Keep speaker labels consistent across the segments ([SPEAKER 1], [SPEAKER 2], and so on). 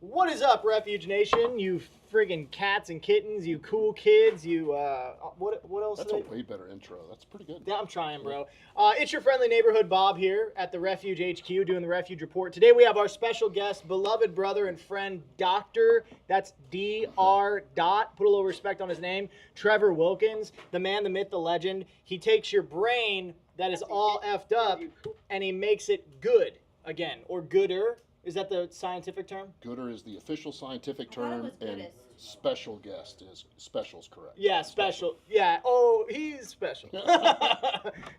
[SPEAKER 1] What is up, Refuge Nation? You friggin' cats and kittens, you cool kids, you, what else?
[SPEAKER 2] That's a way better intro. That's pretty good.
[SPEAKER 1] Yeah, I'm trying, bro. It's your friendly neighborhood Bob here at the Refuge HQ doing the Refuge Report. Today we have our special guest, beloved brother and friend, Dr. That's Dr. Put a little respect on his name, Trevor Wilkins, the man, the myth, the legend. He takes your brain that is all effed up and he makes it good again, or gooder. Is that the scientific term?
[SPEAKER 2] Gooder is the official scientific term, and special guest is correct.
[SPEAKER 1] Yeah, special. Yeah. Oh, he's special.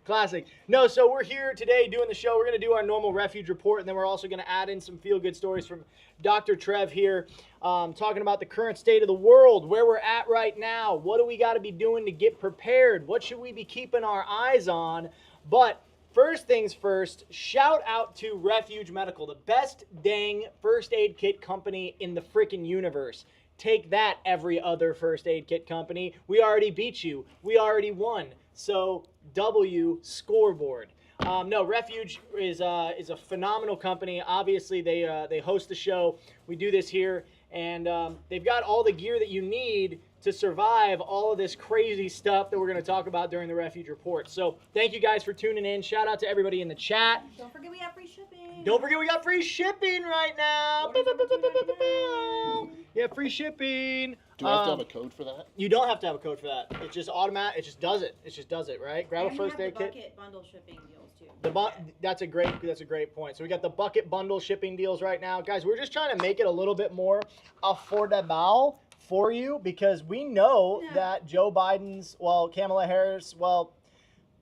[SPEAKER 1] Classic. No, so we're here today doing the show. We're going to do our normal Refuge Report, and then we're also going to add in some feel-good stories from Dr. Trev here, talking about the current state of the world, where we're at right now. What do we got to be doing to get prepared? What should we be keeping our eyes on? But first things first, shout out to Refuge Medical, the best dang first aid kit company in the freaking universe. Take that, every other first aid kit company. We already beat you. We already won. So, W scoreboard. No, Refuge is a phenomenal company. Obviously, they host the show. We do this here, and they've got all the gear that you need to survive all of this crazy stuff that we're going to talk about during the Refuge Report. So thank you guys for tuning in. Shout out to everybody in the chat.
[SPEAKER 3] Don't forget we have free shipping.
[SPEAKER 1] Don't forget we got free shipping right now. Yeah, free shipping.
[SPEAKER 2] Do I have to have a code for that?
[SPEAKER 1] You don't have to have a code for that. It's just automatic. It just does it. It just does it, right? Grab
[SPEAKER 3] and
[SPEAKER 1] a first aid kit.
[SPEAKER 3] Bucket bundle shipping deals too.
[SPEAKER 1] That's a great point. So we got the bucket bundle shipping deals right now, guys. We're just trying to make it a little bit more affordable for you, because we know that Joe Biden's, Kamala Harris,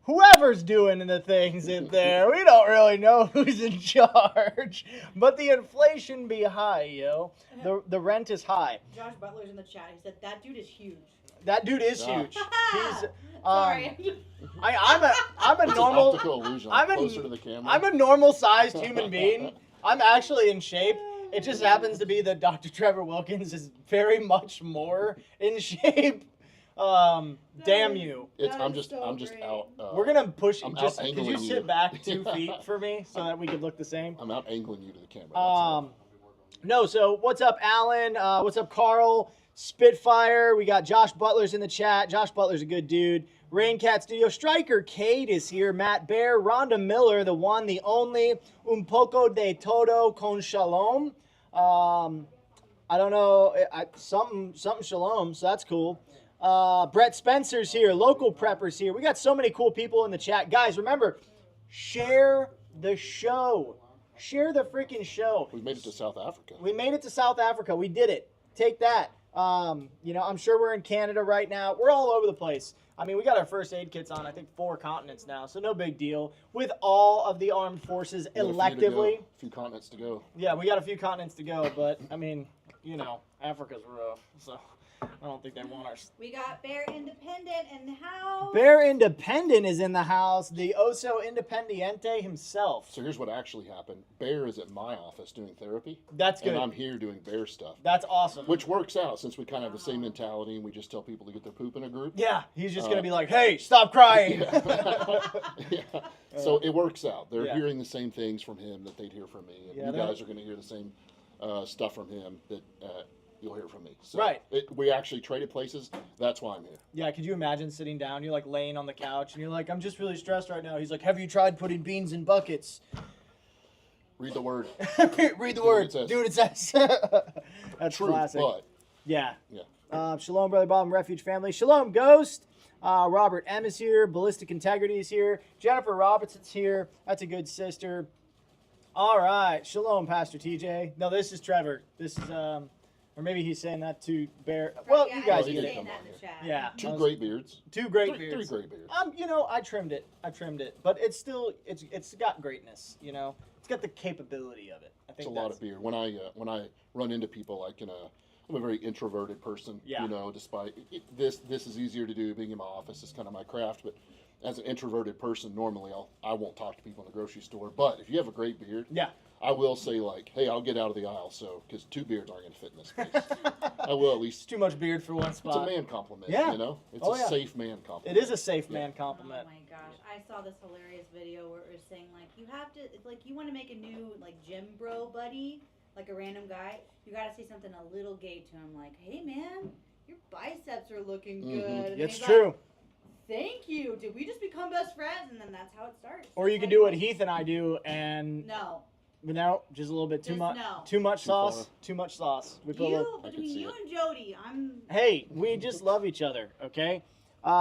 [SPEAKER 1] whoever's doing the things in there, we don't really know who's in charge. But the inflation be high, yo. The rent is high.
[SPEAKER 3] Josh Butler's in the chat. He said that dude is huge.
[SPEAKER 1] That dude is huge. He's
[SPEAKER 3] Sorry.
[SPEAKER 1] I'm a normal.
[SPEAKER 2] It's an optical illusion. Closer to the camera.
[SPEAKER 1] I'm a normal sized human being. I'm actually in shape. It just happens to be that Dr. Trevor Wilkins is very much more in shape. Damn you.
[SPEAKER 2] I'm just out.
[SPEAKER 1] We're gonna push.
[SPEAKER 2] I'm
[SPEAKER 1] just
[SPEAKER 2] out
[SPEAKER 1] could you
[SPEAKER 2] angling
[SPEAKER 1] sit
[SPEAKER 2] you.
[SPEAKER 1] back 2 feet for me so that we could look the same?
[SPEAKER 2] I'm out angling you to the camera.
[SPEAKER 1] No. So what's up, Alan? What's up, Carl? Spitfire. We got Josh Butler's in the chat. Josh Butler's a good dude. Raincat Studio. Striker Cade is here. Matt Bear. Rhonda Miller, the one, the only. Un poco de todo con shalom. I don't know. Something shalom, so that's cool. Brett Spencer's here. Local Prepper's here. We got so many cool people in the chat. Guys, remember, share the show. Share the freaking show.
[SPEAKER 2] We made it to South Africa.
[SPEAKER 1] We made it to South Africa. We did it. Take that. I'm sure we're in Canada right now. We're all over the place. I mean, we got our first aid kits on, I think, 4 continents now, so no big deal. With all of the armed forces electively.
[SPEAKER 2] A few continents to go.
[SPEAKER 1] Yeah, we got a few continents to go, but, I mean, Africa's rough, so I don't think they want us.
[SPEAKER 3] We got Bear Independent in the house.
[SPEAKER 1] Bear Independent is in the house, the Oso Independiente himself.
[SPEAKER 2] So here's what actually happened. Bear is at my office doing therapy.
[SPEAKER 1] That's good.
[SPEAKER 2] And I'm here doing Bear stuff.
[SPEAKER 1] That's awesome.
[SPEAKER 2] Which works out since we kind of have the same mentality and we just tell people to get their poop in a group.
[SPEAKER 1] Yeah, he's just going to be like, hey, stop crying.
[SPEAKER 2] Yeah. So it works out. They're hearing the same things from him that they'd hear from me. And you guys are going to hear the same stuff from him that you'll hear from me. So
[SPEAKER 1] right.
[SPEAKER 2] We actually traded places. That's why I'm here.
[SPEAKER 1] Yeah, could you imagine sitting down? You're like laying on the couch and you're like, I'm just really stressed right now. He's like, have you tried putting beans in buckets?
[SPEAKER 2] Read the word.
[SPEAKER 1] Read the word. Do what it says. That's
[SPEAKER 2] true,
[SPEAKER 1] classic.
[SPEAKER 2] But
[SPEAKER 1] yeah.
[SPEAKER 2] Yeah.
[SPEAKER 1] Shalom, Brother Bob and Refuge family. Shalom, Ghost. Robert M is here. Ballistic Integrity is here. Jennifer Robertson's here. That's a good sister. All right. Shalom, Pastor TJ. No, this is Trevor. This is, or maybe he's saying that to Bear. Well, you guys get it. Yeah.
[SPEAKER 2] Two great beards.
[SPEAKER 1] Two great beards.
[SPEAKER 2] 3 great beards.
[SPEAKER 1] I trimmed it. But it's still, it's got greatness, It's got the capability of it. I think
[SPEAKER 2] it's a lot of beard. When I run into people, I'm a very introverted person.
[SPEAKER 1] Yeah.
[SPEAKER 2] Despite this is easier to do. Being in my office is kind of my craft, but as an introverted person, normally I won't talk to people in the grocery store. But if you have a great beard,
[SPEAKER 1] yeah,
[SPEAKER 2] I will say hey, I'll get out of the aisle, because 2 beards aren't going to fit in this space. I will at least.
[SPEAKER 1] It's too much beard for one spot.
[SPEAKER 2] It's a man compliment.
[SPEAKER 1] Yeah.
[SPEAKER 2] It's a safe man compliment.
[SPEAKER 1] It is a safe man compliment.
[SPEAKER 3] Oh my gosh, I saw this hilarious video where it was saying you have to, you want to make a new gym bro buddy. like a random guy, you gotta say something a little gay to him, like, "Hey man, your biceps are looking good." And
[SPEAKER 1] It's
[SPEAKER 3] he's
[SPEAKER 1] true.
[SPEAKER 3] Like, "Thank you. Did we just become best friends?" And then that's how it starts.
[SPEAKER 1] Or you
[SPEAKER 3] That's
[SPEAKER 1] can
[SPEAKER 3] how
[SPEAKER 1] do what
[SPEAKER 3] get-
[SPEAKER 1] Heath and I do, and
[SPEAKER 3] No.
[SPEAKER 1] just a little bit too
[SPEAKER 3] Just
[SPEAKER 1] much.
[SPEAKER 3] no.
[SPEAKER 1] Too much
[SPEAKER 2] Too
[SPEAKER 1] sauce.
[SPEAKER 2] far.
[SPEAKER 1] Too much sauce. We put a little.
[SPEAKER 2] I can
[SPEAKER 3] Between
[SPEAKER 2] see
[SPEAKER 3] you
[SPEAKER 2] it.
[SPEAKER 3] and Jody, I'm.
[SPEAKER 1] Hey, we just love each other, okay?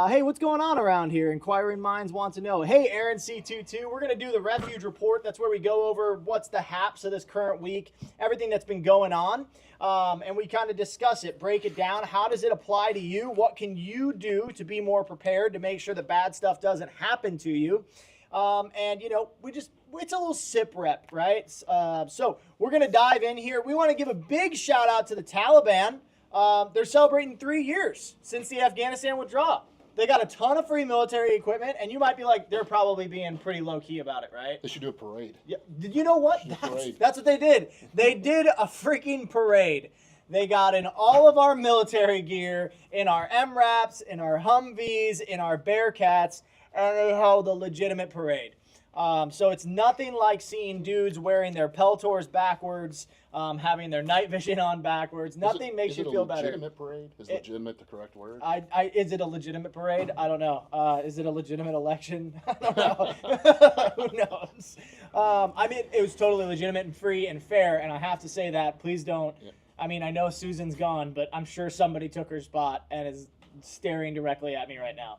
[SPEAKER 1] Hey, what's going on around here? Inquiring minds want to know. Hey, Aaron C22, we're going to do the Refuge Report. That's where we go over what's the haps of this current week, everything that's been going on, and we kind of discuss it, break it down. How does it apply to you? What can you do to be more prepared to make sure that bad stuff doesn't happen to you? And, you know, it's a little sip rep, right? So we're going to dive in here. We want to give a big shout out to the Taliban. They're celebrating 3 years since the Afghanistan withdrawal. They got a ton of free military equipment, and you might be like, they're probably being pretty low-key about it, right?
[SPEAKER 2] They should do a parade.
[SPEAKER 1] Yeah. Did you know what?
[SPEAKER 2] Parade.
[SPEAKER 1] That's what they did. They did a freaking parade. They got in all of our military gear, in our MRAPs, in our Humvees, in our Bearcats, and they held a legitimate parade. So it's nothing like seeing dudes wearing their Peltors backwards, having their night vision on backwards. Nothing makes you feel better.
[SPEAKER 2] Is it a legitimate parade? Is legitimate the correct word?
[SPEAKER 1] Is it a legitimate parade? I don't know. Is it a legitimate election? I don't know. Who knows? I mean, it was totally legitimate and free and fair, and I have to say that. Please don't.
[SPEAKER 2] Yeah.
[SPEAKER 1] I mean, I know Susan's gone, but I'm sure somebody took her spot and is staring directly at me right now.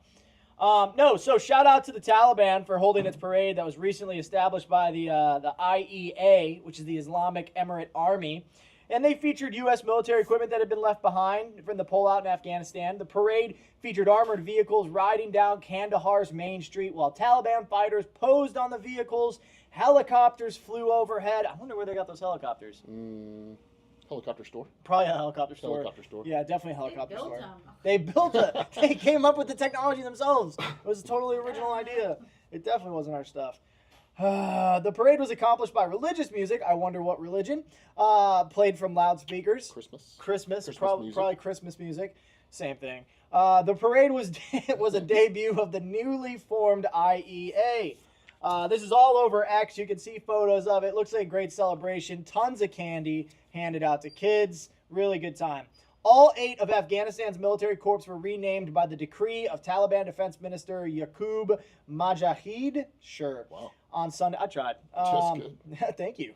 [SPEAKER 1] So shout out to the Taliban for holding its parade that was recently established by the IEA, which is the Islamic Emirate Army. And they featured U.S. military equipment that had been left behind from the pullout in Afghanistan. The parade featured armored vehicles riding down Kandahar's main street while Taliban fighters posed on the vehicles. Helicopters flew overhead. I wonder where they got those helicopters.
[SPEAKER 2] Helicopter store?
[SPEAKER 1] Probably a helicopter store.
[SPEAKER 2] Helicopter store.
[SPEAKER 1] Yeah, definitely a helicopter
[SPEAKER 3] They built
[SPEAKER 1] store.
[SPEAKER 3] them.
[SPEAKER 1] They built it. They came up with the technology themselves. It was a totally original idea. It definitely wasn't our stuff. The parade was accomplished by religious music. I wonder what religion. Played from loudspeakers. Christmas
[SPEAKER 2] music.
[SPEAKER 1] probably Christmas music. Same thing. The parade was a debut of the newly formed IEA. This is all over X. You can see photos of it. Looks like a great celebration. Tons of candy handed out to kids. Really good time. All 8 of Afghanistan's military corps were renamed by the decree of Taliban Defense Minister Yaqub Mujahid. Sure.
[SPEAKER 2] Wow.
[SPEAKER 1] On Sunday. I tried.
[SPEAKER 2] Just good.
[SPEAKER 1] Thank you.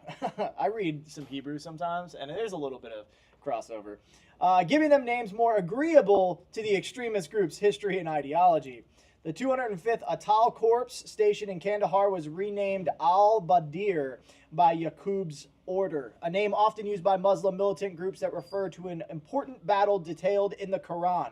[SPEAKER 1] I read some Hebrew sometimes, and there's a little bit of crossover. Giving them names more agreeable to the extremist group's history and ideology. The 205th Atal Corps stationed in Kandahar was renamed Al-Badir by Yaqub's order, a name often used by Muslim militant groups that refer to an important battle detailed in the Quran.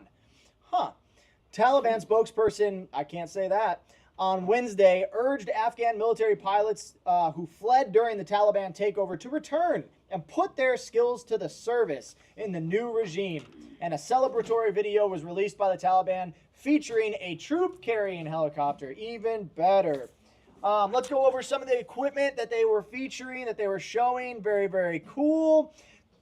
[SPEAKER 1] Taliban spokesperson, I can't say that, on Wednesday urged Afghan military pilots who fled during the Taliban takeover to return and put their skills to the service in the new regime. And a celebratory video was released by the Taliban featuring a troop-carrying helicopter. Even better. Let's go over some of the equipment that they were featuring, that they were showing. Very, very cool.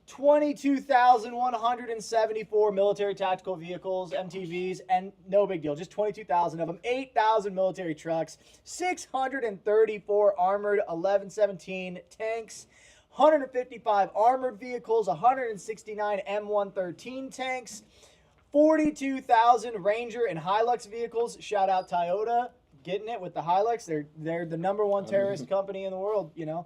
[SPEAKER 1] 22,174 military tactical vehicles, MTVs, and no big deal, just 22,000 of them. 8,000 military trucks, 634 armored 1117 tanks, 155 armored vehicles, 169 M113 tanks, 42,000 Ranger and Hilux vehicles. Shout out Toyota, getting it with the Hilux. They're the #1 terrorist company in the world, you know.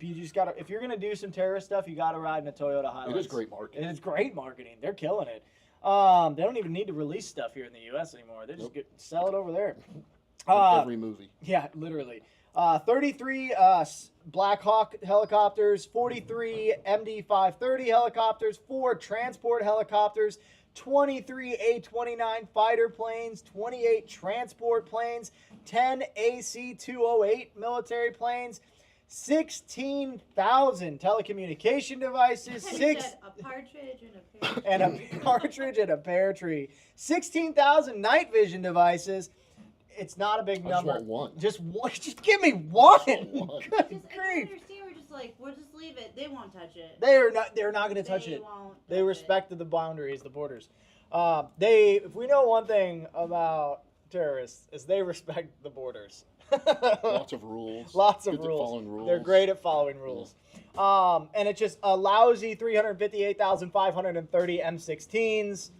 [SPEAKER 1] You just gotta, if you're gonna do some terrorist stuff, you gotta ride in a Toyota Hilux.
[SPEAKER 2] It is great marketing.
[SPEAKER 1] It is great marketing. They're killing it. They don't even need to release stuff here in the U.S. anymore. They just sell it over there.
[SPEAKER 2] Every movie.
[SPEAKER 1] Yeah, literally. 33 Black Hawk helicopters, 43 MD-530 helicopters, 4 transport helicopters, 23 A-29 fighter planes, 28 transport planes, 10 AC-208 military planes, 16,000 telecommunication devices,
[SPEAKER 3] A partridge and a pear.
[SPEAKER 1] and a partridge and a pear tree, 16,000 night vision devices. It's not a big number.
[SPEAKER 2] I just want one.
[SPEAKER 1] Just one. Just give me one.
[SPEAKER 2] one.
[SPEAKER 1] Good
[SPEAKER 3] I don't
[SPEAKER 1] grief.
[SPEAKER 3] understand. We're just like, we'll just leave it. They won't touch it.
[SPEAKER 1] They're not going to touch
[SPEAKER 3] They
[SPEAKER 1] it.
[SPEAKER 3] won't
[SPEAKER 1] They
[SPEAKER 3] touch
[SPEAKER 1] respect the boundaries, the borders. If we know one thing about terrorists, is they respect the borders.
[SPEAKER 2] Lots of rules.
[SPEAKER 1] Lots of
[SPEAKER 2] Good at
[SPEAKER 1] rules.
[SPEAKER 2] following rules.
[SPEAKER 1] They're great at following rules. And it's just a lousy 358,530 M16s,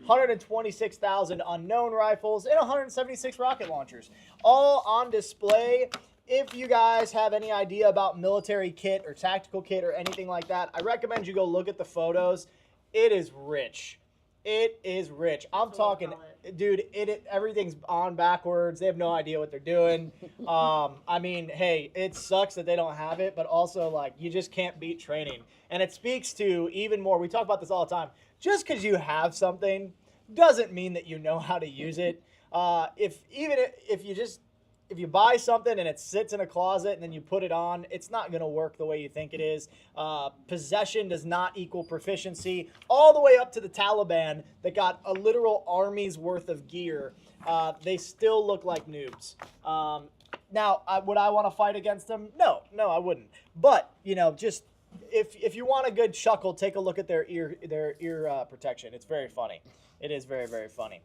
[SPEAKER 1] 126,000 unknown rifles, and 176 rocket launchers, all on display. If you guys have any idea about military kit or tactical kit or anything like that, I recommend you go look at the photos. It is rich. It is rich. I'm talking, dude, everything's on backwards. They have no idea what they're doing. I mean, hey, it sucks that they don't have it, but also, like, you just can't beat training. And it speaks to even more, we talk about this all the time, just because you have something doesn't mean that you know how to use it. If you buy something and it sits in a closet and then you put it on, it's not going to work the way you think it is. Possession does not equal proficiency. All the way up to the Taliban that got a literal army's worth of gear. They still look like noobs. Now, would I want to fight against them? No, I wouldn't. But, you know, just if you want a good chuckle, take a look at their ear protection. It's very funny. It is very, very funny.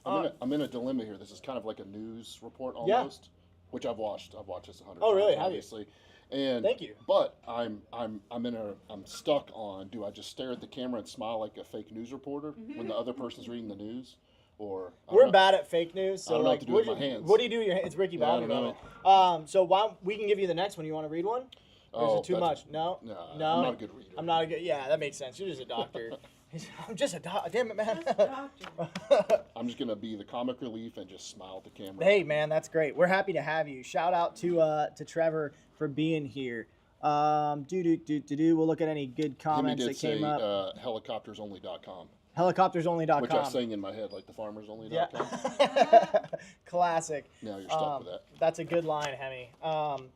[SPEAKER 2] I'm in a dilemma here. This is kind of like a news report almost, which I've watched. I've watched this 100 times.
[SPEAKER 1] Oh, really?
[SPEAKER 2] Obviously. And
[SPEAKER 1] thank you.
[SPEAKER 2] But I'm stuck on, do I just stare at the camera and smile like a fake news reporter when the other person's reading the news? Or
[SPEAKER 1] we're bad at fake news. So
[SPEAKER 2] I don't know
[SPEAKER 1] like,
[SPEAKER 2] what to do with my hands.
[SPEAKER 1] What do you do with your hands? It's Ricky Bobby moment. So we can give you the next one. You want to read one? Or is it too much? No.
[SPEAKER 2] No. I'm not a good reader.
[SPEAKER 1] I'm not a good. Yeah, that makes sense. You're just a doctor. I'm just a doctor. Damn it, man.
[SPEAKER 2] I'm just gonna be the comic relief and just smile at the camera.
[SPEAKER 1] Hey, man, that's great. We're happy to have you. Shout out to Trevor for being here. We'll look at any good comments that came up.
[SPEAKER 2] Helicoptersonly.com.
[SPEAKER 1] Helicoptersonly.com.
[SPEAKER 2] Which I was saying in my head, like the farmersonly.com.
[SPEAKER 1] Yeah. Classic.
[SPEAKER 2] Now you're stuck with that.
[SPEAKER 1] That's a good line, Hemi.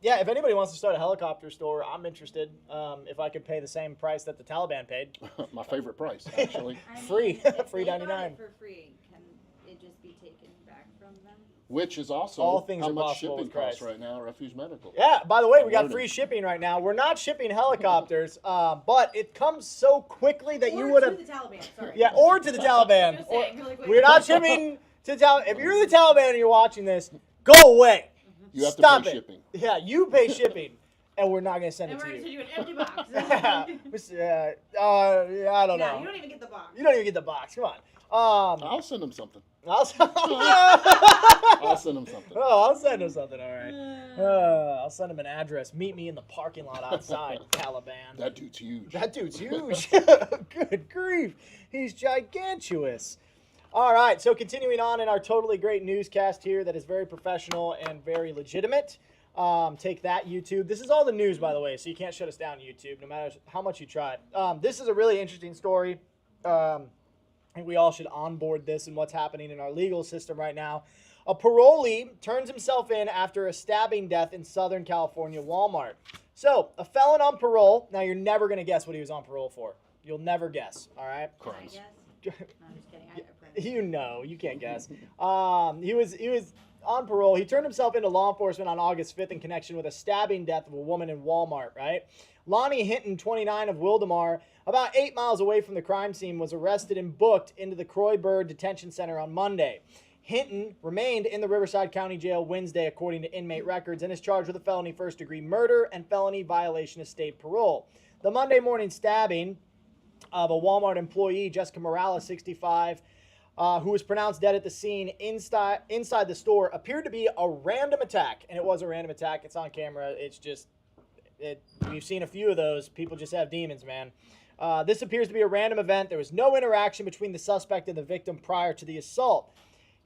[SPEAKER 1] Yeah, if anybody wants to start a helicopter store, I'm interested. If I could pay the same price that the Taliban paid.
[SPEAKER 2] My favorite price, actually.
[SPEAKER 1] Free. Free
[SPEAKER 3] $99.
[SPEAKER 1] $99.
[SPEAKER 3] For free, can it just be taken back from them?
[SPEAKER 2] Which is also
[SPEAKER 1] all things
[SPEAKER 2] how
[SPEAKER 1] are
[SPEAKER 2] much
[SPEAKER 1] possible
[SPEAKER 2] shipping
[SPEAKER 1] with Christ.
[SPEAKER 2] costs right now at Refuge Medical.
[SPEAKER 1] Yeah, by the way, we got free shipping right now. We're not shipping helicopters, but it comes so quickly that you would have.
[SPEAKER 3] Or to the Taliban, sorry.
[SPEAKER 1] Yeah, or to the Taliban.
[SPEAKER 3] Just saying, really quick.
[SPEAKER 1] We're not shipping to the Taliban. If you're the Taliban and you're watching this, go away.
[SPEAKER 2] You have
[SPEAKER 1] Stop
[SPEAKER 2] to pay
[SPEAKER 1] it.
[SPEAKER 2] shipping.
[SPEAKER 1] Yeah, you pay shipping, and we're not going to send
[SPEAKER 3] And
[SPEAKER 1] it
[SPEAKER 3] we're
[SPEAKER 1] to
[SPEAKER 3] going to
[SPEAKER 1] you.
[SPEAKER 3] send you an empty box.
[SPEAKER 1] I don't know.
[SPEAKER 3] You don't even get the box.
[SPEAKER 1] You don't even get the box. Come on.
[SPEAKER 2] I'll send them something.
[SPEAKER 1] I'll
[SPEAKER 2] I'll send them something.
[SPEAKER 1] Oh, I'll send him something, all right. I'll send him an address. Meet me in the parking lot outside, Taliban.
[SPEAKER 2] That dude's huge.
[SPEAKER 1] That dude's huge. Good grief. He's gigantuous. All right, so continuing on in our totally great newscast here that is very professional and very legitimate. Take that, YouTube. This is all the news, by the way, so you can't shut us down, YouTube, no matter how much you try. This is a really interesting story. I think we all should onboard this and what's happening in our legal system right now. A parolee turns himself in after a stabbing death in Southern California Walmart. So, a felon on parole. Now, you're never going to guess what he was on parole for. You'll never guess, all right?
[SPEAKER 2] Crimes.
[SPEAKER 3] No, I'm just kidding.
[SPEAKER 1] You know, you can't guess. He was on parole. He turned himself into law enforcement on August 5th in connection with a stabbing death of a woman in Walmart, right? Lonnie Hinton, 29, of Wildemar, about 8 miles away from the crime scene, was arrested and booked into the Croy Bird Detention Center on Monday. Hinton remained in the Riverside County Jail Wednesday, according to inmate records, and is charged with a felony first-degree murder and felony violation of state parole. The Monday morning stabbing of a Walmart employee, Jessica Morales, 65, who was pronounced dead at the scene inside the store, appeared to be a random attack. And it was a random attack. It's on camera. It's just, we've seen a few of those. People just have demons, man. This appears to be a random event. There was no interaction between the suspect and the victim prior to the assault.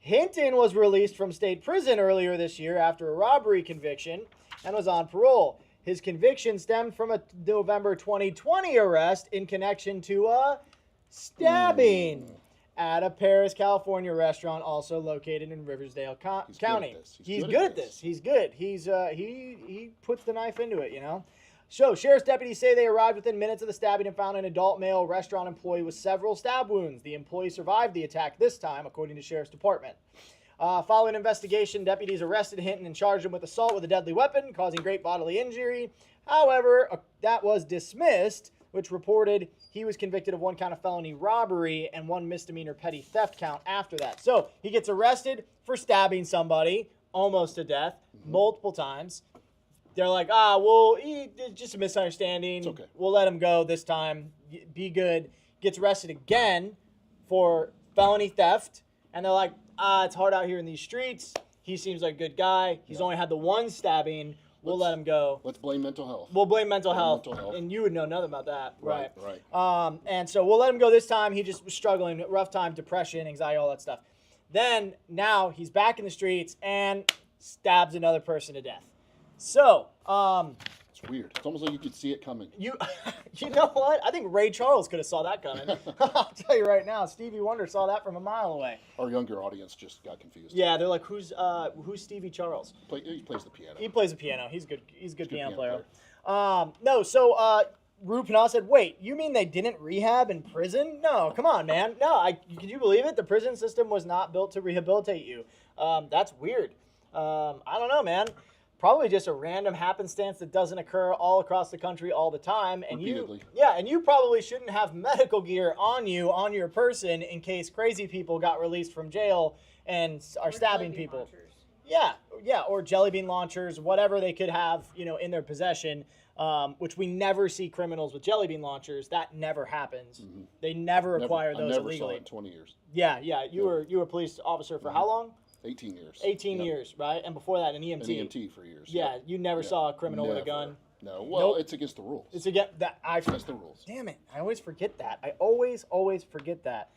[SPEAKER 1] Hinton was released from state prison earlier this year after a robbery conviction and was on parole. His conviction stemmed from a November 2020 arrest in connection to a stabbing at a Paris, California restaurant also located in Riversdale County. He's good at this. He's good. He puts the knife into it, you know. So, sheriff's deputies say they arrived within minutes of the stabbing and found an adult male restaurant employee with several stab wounds. The employee survived the attack this time, according to Sheriff's Department. Following investigation, deputies arrested Hinton and charged him with assault with a deadly weapon, causing great bodily injury. However, that was dismissed, which reported he was convicted of 1 count of felony robbery and 1 misdemeanor petty theft count after that. So, he gets arrested for stabbing somebody almost to death, multiple times. They're like, well, it's just a misunderstanding.
[SPEAKER 2] It's okay.
[SPEAKER 1] We'll let him go this time. Be good. Gets arrested again for felony theft. And they're like, it's hard out here in these streets. He seems like a good guy. He's only had the one stabbing. We'll let him go.
[SPEAKER 2] Let's blame mental health.
[SPEAKER 1] We'll blame mental health. And you would know nothing about that.
[SPEAKER 2] Right.
[SPEAKER 1] And so we'll let him go this time. He just was struggling, rough time, depression, anxiety, all that stuff. Then now he's back in the streets and stabs another person to death. So,
[SPEAKER 2] it's weird. It's almost like you could see it coming.
[SPEAKER 1] you know what? I think Ray Charles could have saw that coming. I'll tell you right now, Stevie Wonder saw that from a mile away.
[SPEAKER 2] Our younger audience just got confused.
[SPEAKER 1] Yeah, they're like, who's Stevie Charles?
[SPEAKER 2] He plays the piano.
[SPEAKER 1] He plays the piano. He's good. He's a good piano player. No, so Rue Pinal said, wait, you mean they didn't rehab in prison? No, come on, man. No, can you believe it? The prison system was not built to rehabilitate you. That's weird. I don't know, man. Probably just a random happenstance that doesn't occur all across the country all the time. And
[SPEAKER 2] repeatedly.
[SPEAKER 1] and you probably shouldn't have medical gear on you, on your person, in case crazy people got released from jail and are stabbing people. Yeah, or jelly bean launchers, whatever they could have, in their possession, which we never see criminals with jelly bean launchers. That never happens. Mm-hmm. They never acquire those illegally.
[SPEAKER 2] I never saw it in 20 years.
[SPEAKER 1] Yeah. You were a police officer for how long?
[SPEAKER 2] 18 years.
[SPEAKER 1] 18 years, right? And before that, an EMT.
[SPEAKER 2] An EMT for years.
[SPEAKER 1] Yeah, you never saw a criminal with a gun.
[SPEAKER 2] No, well, it's against the rules.
[SPEAKER 1] It's against
[SPEAKER 2] the rules.
[SPEAKER 1] Damn it! I always forget that. I always forget that.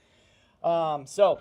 [SPEAKER 1] So,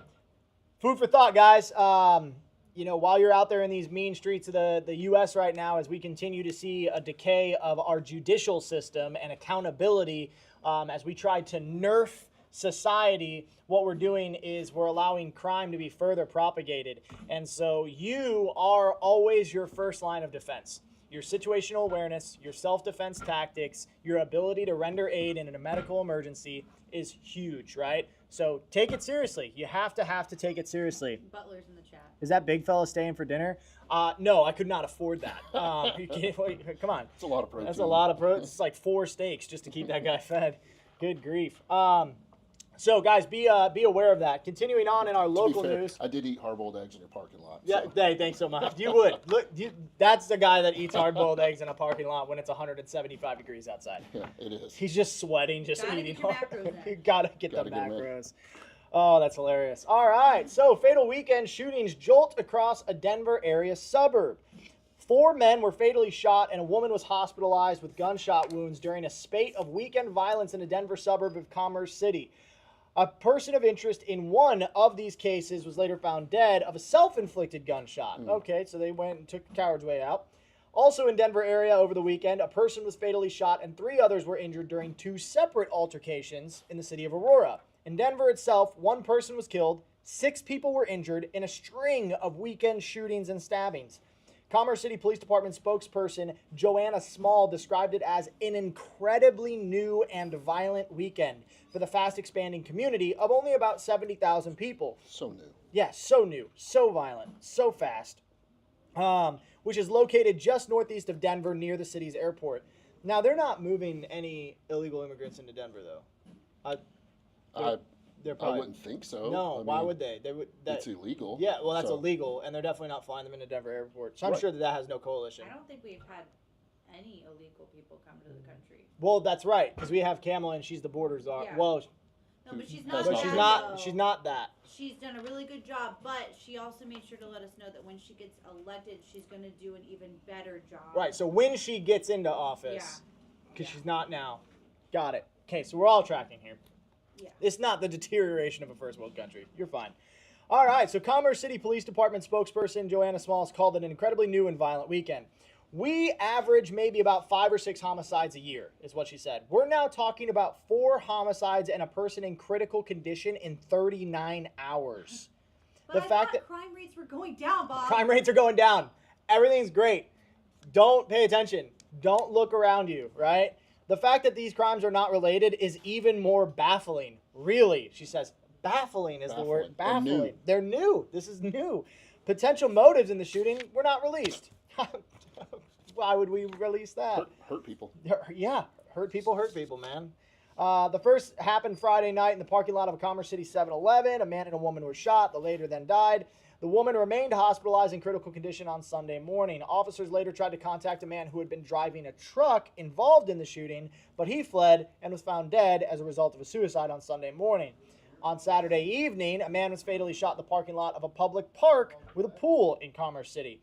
[SPEAKER 1] food for thought, guys. While you're out there in these mean streets of the U.S. right now, as we continue to see a decay of our judicial system and accountability, as we try to nerf society, what we're doing is we're allowing crime to be further propagated. And so you are always your first line of defense. Your situational awareness, your self-defense tactics, your ability to render aid in a medical emergency is huge, right? So take it seriously. You have to take it seriously.
[SPEAKER 3] Butler's in the chat.
[SPEAKER 1] Is that big fella staying for dinner? No, I could not afford that. Come on.
[SPEAKER 2] It's a lot of protein.
[SPEAKER 1] That's a lot of protein. It's like 4 steaks just to keep that guy fed. Good grief. So, guys, be aware of that. Continuing on in our local news.
[SPEAKER 2] I did eat hard-boiled eggs in your parking lot.
[SPEAKER 1] Yeah,
[SPEAKER 2] so.
[SPEAKER 1] Hey, thanks so much. You would. Look, that's the guy that eats hard-boiled eggs in a parking lot when it's 175 degrees outside.
[SPEAKER 2] Yeah, it is.
[SPEAKER 1] He's just sweating, just
[SPEAKER 3] gotta
[SPEAKER 1] eating
[SPEAKER 3] get your
[SPEAKER 1] hard.
[SPEAKER 3] macros
[SPEAKER 1] You gotta get the
[SPEAKER 2] Gotta get 'em in.
[SPEAKER 1] macros. Oh, that's hilarious. All right, so fatal weekend shootings jolt across a Denver area suburb. 4 men were fatally shot and a woman was hospitalized with gunshot wounds during a spate of weekend violence in a Denver suburb of Commerce City. A person of interest in one of these cases was later found dead of a self-inflicted gunshot. Okay, so they went and took the coward's way out. Also in Denver area over the weekend, a person was fatally shot and 3 others were injured during 2 separate altercations in the city of Aurora. In Denver itself, 1 person was killed, 6 people were injured in a string of weekend shootings and stabbings. Commerce City Police Department spokesperson Joanna Small described it as an incredibly new and violent weekend for the fast-expanding community of only about 70,000 people.
[SPEAKER 2] So new.
[SPEAKER 1] Yeah, so new, so violent, so fast, which is located just northeast of Denver near the city's airport. Now, they're not moving any illegal immigrants into Denver, though. They're probably,
[SPEAKER 2] I wouldn't think so.
[SPEAKER 1] No, why would they? They would.
[SPEAKER 2] It's illegal.
[SPEAKER 1] Yeah, well, that's illegal, and they're definitely not flying them into Denver airport. So I'm sure that has no coalition.
[SPEAKER 3] I don't think we've had any illegal people come to the country.
[SPEAKER 1] Well, that's right, because we have Kamala, and she's the border czar.
[SPEAKER 3] Yeah.
[SPEAKER 1] Well,
[SPEAKER 3] no, but she's not.
[SPEAKER 1] but
[SPEAKER 3] that,
[SPEAKER 1] she's not.
[SPEAKER 3] though.
[SPEAKER 1] She's not that.
[SPEAKER 3] She's done a really good job, but she also made sure to let us know that when she gets elected, she's going to do an even better job.
[SPEAKER 1] Right. So when she gets into office, because she's not now. Got it. Okay, so we're all tracking here.
[SPEAKER 3] Yeah.
[SPEAKER 1] It's not the deterioration of a first world country. You're fine. All right, so Commerce City Police Department spokesperson Joanna Smalls called it an incredibly new and violent weekend. We average maybe about 5 or 6 homicides a year, is what she said. We're now talking about 4 homicides and a person in critical condition in 39 hours.
[SPEAKER 3] But I thought crime rates were going down, Bob.
[SPEAKER 1] Crime rates are going down. Everything's great. Don't pay attention. Don't look around you, right? The fact that these crimes are not related is even more baffling. Really, she says. Baffling is the word. Baffling. They're new. This is new. Potential motives in the shooting were not released. Why would we release that?
[SPEAKER 2] Hurt people.
[SPEAKER 1] Yeah, hurt people, man. The first happened Friday night in the parking lot of a Commerce City 7-Eleven. A man and a woman were shot. The latter then died. The woman remained hospitalized in critical condition on Sunday morning. Officers later tried to contact a man who had been driving a truck involved in the shooting, but he fled and was found dead as a result of a suicide on Sunday morning. On Saturday evening, a man was fatally shot in the parking lot of a public park with a pool in Commerce City.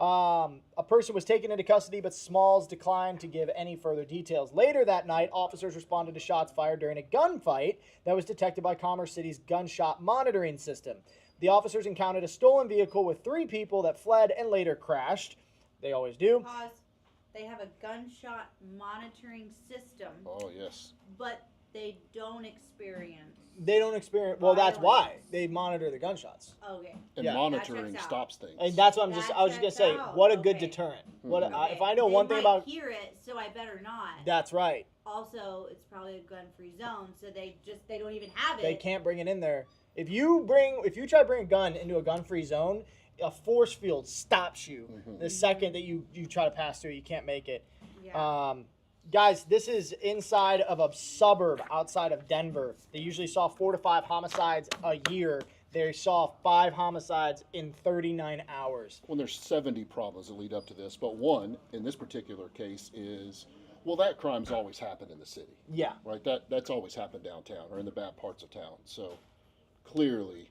[SPEAKER 1] A person was taken into custody, but Smalls declined to give any further details. Later that night, officers responded to shots fired during a gunfight that was detected by Commerce City's gunshot monitoring system. The officers encountered a stolen vehicle with 3 people that fled and later crashed. They always do.
[SPEAKER 3] Pause. They have a gunshot monitoring system.
[SPEAKER 2] Oh, yes.
[SPEAKER 3] But they don't experience.
[SPEAKER 1] Well, that's why they monitor the gunshots.
[SPEAKER 3] Okay.
[SPEAKER 2] And
[SPEAKER 1] Yeah.
[SPEAKER 2] monitoring stops things.
[SPEAKER 1] And that's what I was just gonna say. What a good
[SPEAKER 3] Okay.
[SPEAKER 1] deterrent.
[SPEAKER 3] Okay.
[SPEAKER 1] If I know
[SPEAKER 3] They
[SPEAKER 1] one thing
[SPEAKER 3] might
[SPEAKER 1] about.
[SPEAKER 3] hear it, so I better not.
[SPEAKER 1] That's right.
[SPEAKER 3] Also, it's probably a gun-free zone, so they don't even have it.
[SPEAKER 1] They can't bring it in there. If you try to bring a gun into a gun-free zone, a force field stops you. The second that you try to pass through, you can't make it.
[SPEAKER 3] Yeah.
[SPEAKER 1] Guys, this is inside of a suburb outside of Denver. They usually saw 4 to 5 homicides a year. They saw 5 homicides in 39 hours.
[SPEAKER 2] Well, there's 70 problems that lead up to this, but one in this particular case is, well, that crime's always happened in the city.
[SPEAKER 1] Yeah.
[SPEAKER 2] Right? That's always happened downtown or in the bad parts of town. So clearly,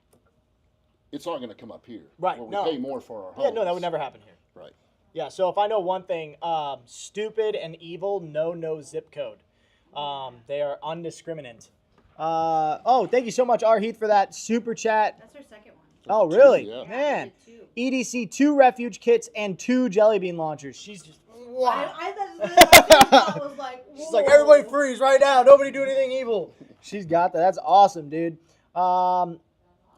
[SPEAKER 2] it's not going to come up here.
[SPEAKER 1] Right,
[SPEAKER 2] Where we
[SPEAKER 1] no.
[SPEAKER 2] pay more for our homes.
[SPEAKER 1] Yeah, no, that would never happen here.
[SPEAKER 2] Right.
[SPEAKER 1] Yeah, so if I know one thing, stupid and evil know no zip code. They are undiscriminate. Thank you so much, R. Heath, for that super chat.
[SPEAKER 3] That's our second one.
[SPEAKER 1] Oh, really?
[SPEAKER 2] Yeah.
[SPEAKER 1] Man.
[SPEAKER 3] Yeah,
[SPEAKER 1] EDC, 2 refuge kits and 2 jelly bean launchers. She's just...
[SPEAKER 3] I thought was like, whoa.
[SPEAKER 1] She's like, everybody freeze right now. Nobody do anything evil. She's got that. That's awesome, dude.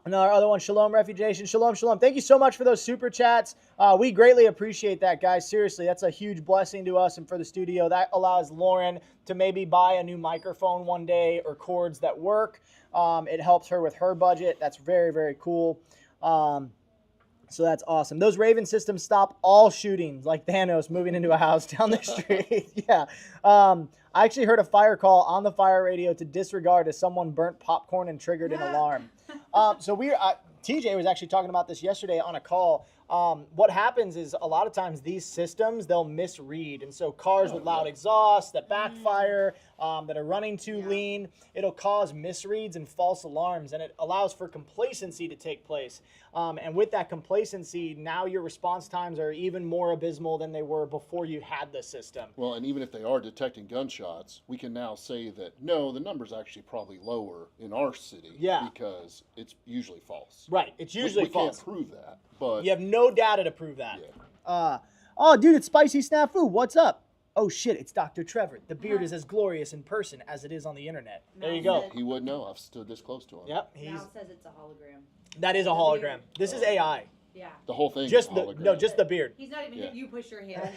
[SPEAKER 1] Another other one, Shalom Refuge Nation. Shalom, shalom. Thank you so much for those super chats. We greatly appreciate that, guys. Seriously, that's a huge blessing to us and for the studio. That allows Lauren to maybe buy a new microphone one day or cords that work. It helps her with her budget. That's very, very cool. So that's awesome. Those Raven systems stop all shootings, like Thanos moving into a house down the street. Yeah. I actually heard a fire call on the fire radio to disregard as someone burnt popcorn and triggered an alarm. TJ was actually talking about this yesterday on a call. What happens is a lot of times these systems, they'll misread. And so cars with loud exhaust that backfire, that are running too lean, it'll cause misreads and false alarms. And it allows for complacency to take place. And with that complacency, now your response times are even more abysmal than they were before you had the system.
[SPEAKER 2] Well, and even if they are detecting gunshots, we can now say that, no, the number's actually probably lower in our city.
[SPEAKER 1] Yeah.
[SPEAKER 2] Because it's usually false.
[SPEAKER 1] Right. It's usually
[SPEAKER 2] we
[SPEAKER 1] false.
[SPEAKER 2] Can't prove that, but...
[SPEAKER 1] You have no data to prove that.
[SPEAKER 2] Yeah.
[SPEAKER 1] Oh, dude, it's Spicy Snafu. What's up? Oh, shit, it's Dr. Trevor. The beard is as glorious in person as it is on the internet. There you go.
[SPEAKER 2] He would know. I've stood this close to him.
[SPEAKER 1] Yep.
[SPEAKER 3] Now says it's a hologram.
[SPEAKER 1] That is a hologram. This is AI.
[SPEAKER 3] Yeah.
[SPEAKER 2] The whole thing
[SPEAKER 1] Just
[SPEAKER 2] is
[SPEAKER 1] the
[SPEAKER 2] hologram.
[SPEAKER 1] no, just the beard.
[SPEAKER 3] He's not even
[SPEAKER 2] Yeah.
[SPEAKER 3] you push your hand.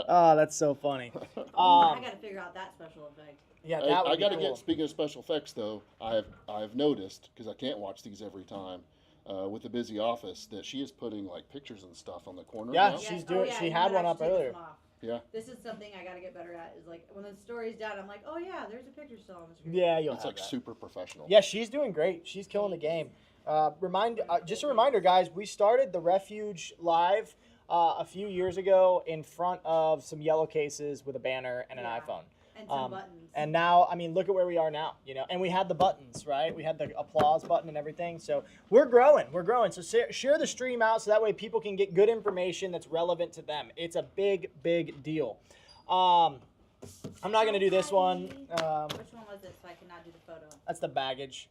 [SPEAKER 1] Oh, that's so funny.
[SPEAKER 3] I gotta figure out that special effect.
[SPEAKER 1] Yeah, that would
[SPEAKER 2] I
[SPEAKER 1] be
[SPEAKER 2] got to
[SPEAKER 1] cool.
[SPEAKER 2] get. Speaking of special effects, though, I've noticed, because I can't watch these every time, with the busy office, that she is putting like pictures and stuff on the corner.
[SPEAKER 1] Yeah,
[SPEAKER 2] now.
[SPEAKER 1] she's doing. She
[SPEAKER 3] you
[SPEAKER 1] had
[SPEAKER 3] might
[SPEAKER 1] one up
[SPEAKER 3] actually take
[SPEAKER 1] earlier.
[SPEAKER 3] this one off.
[SPEAKER 2] Yeah.
[SPEAKER 3] This is something I gotta get better at. Is like when the story's done, I'm like, oh yeah, there's a picture still on the screen.
[SPEAKER 1] Yeah, you'll
[SPEAKER 2] It's
[SPEAKER 1] have
[SPEAKER 2] like
[SPEAKER 1] that.
[SPEAKER 2] super professional.
[SPEAKER 1] Yeah, she's doing great. She's killing the game. Just a reminder, guys. We started the Refuge live a few years ago in front of some yellow cases with a banner and an
[SPEAKER 3] Yeah.
[SPEAKER 1] iPhone.
[SPEAKER 3] And some buttons.
[SPEAKER 1] And now, I mean, look at where we are now, you know. And we had the buttons, right? We had the applause button and everything. So we're growing. We're growing. So share the stream out so that way people can get good information that's relevant to them. It's a big, big deal. I'm not going to do this one.
[SPEAKER 3] Which one was it so I cannot do the photo?
[SPEAKER 1] That's the baggage.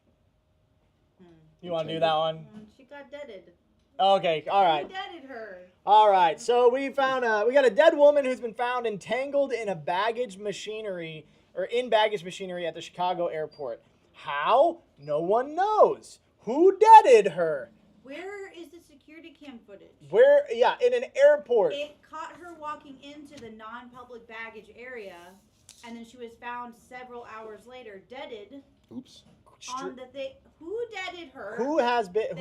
[SPEAKER 3] Hmm.
[SPEAKER 1] You want to do that one?
[SPEAKER 3] She got deaded.
[SPEAKER 1] Okay, all right.
[SPEAKER 3] Who deaded her?
[SPEAKER 1] All right, so we got a dead woman who's been found entangled in baggage machinery at the Chicago airport. How? No one knows. Who deaded her?
[SPEAKER 3] Where is the security cam footage?
[SPEAKER 1] In an airport.
[SPEAKER 3] It caught her walking into the non-public baggage area, and then she was found several hours later, deaded.
[SPEAKER 2] Oops.
[SPEAKER 3] On the thing. Who deaded her?
[SPEAKER 1] Who has been?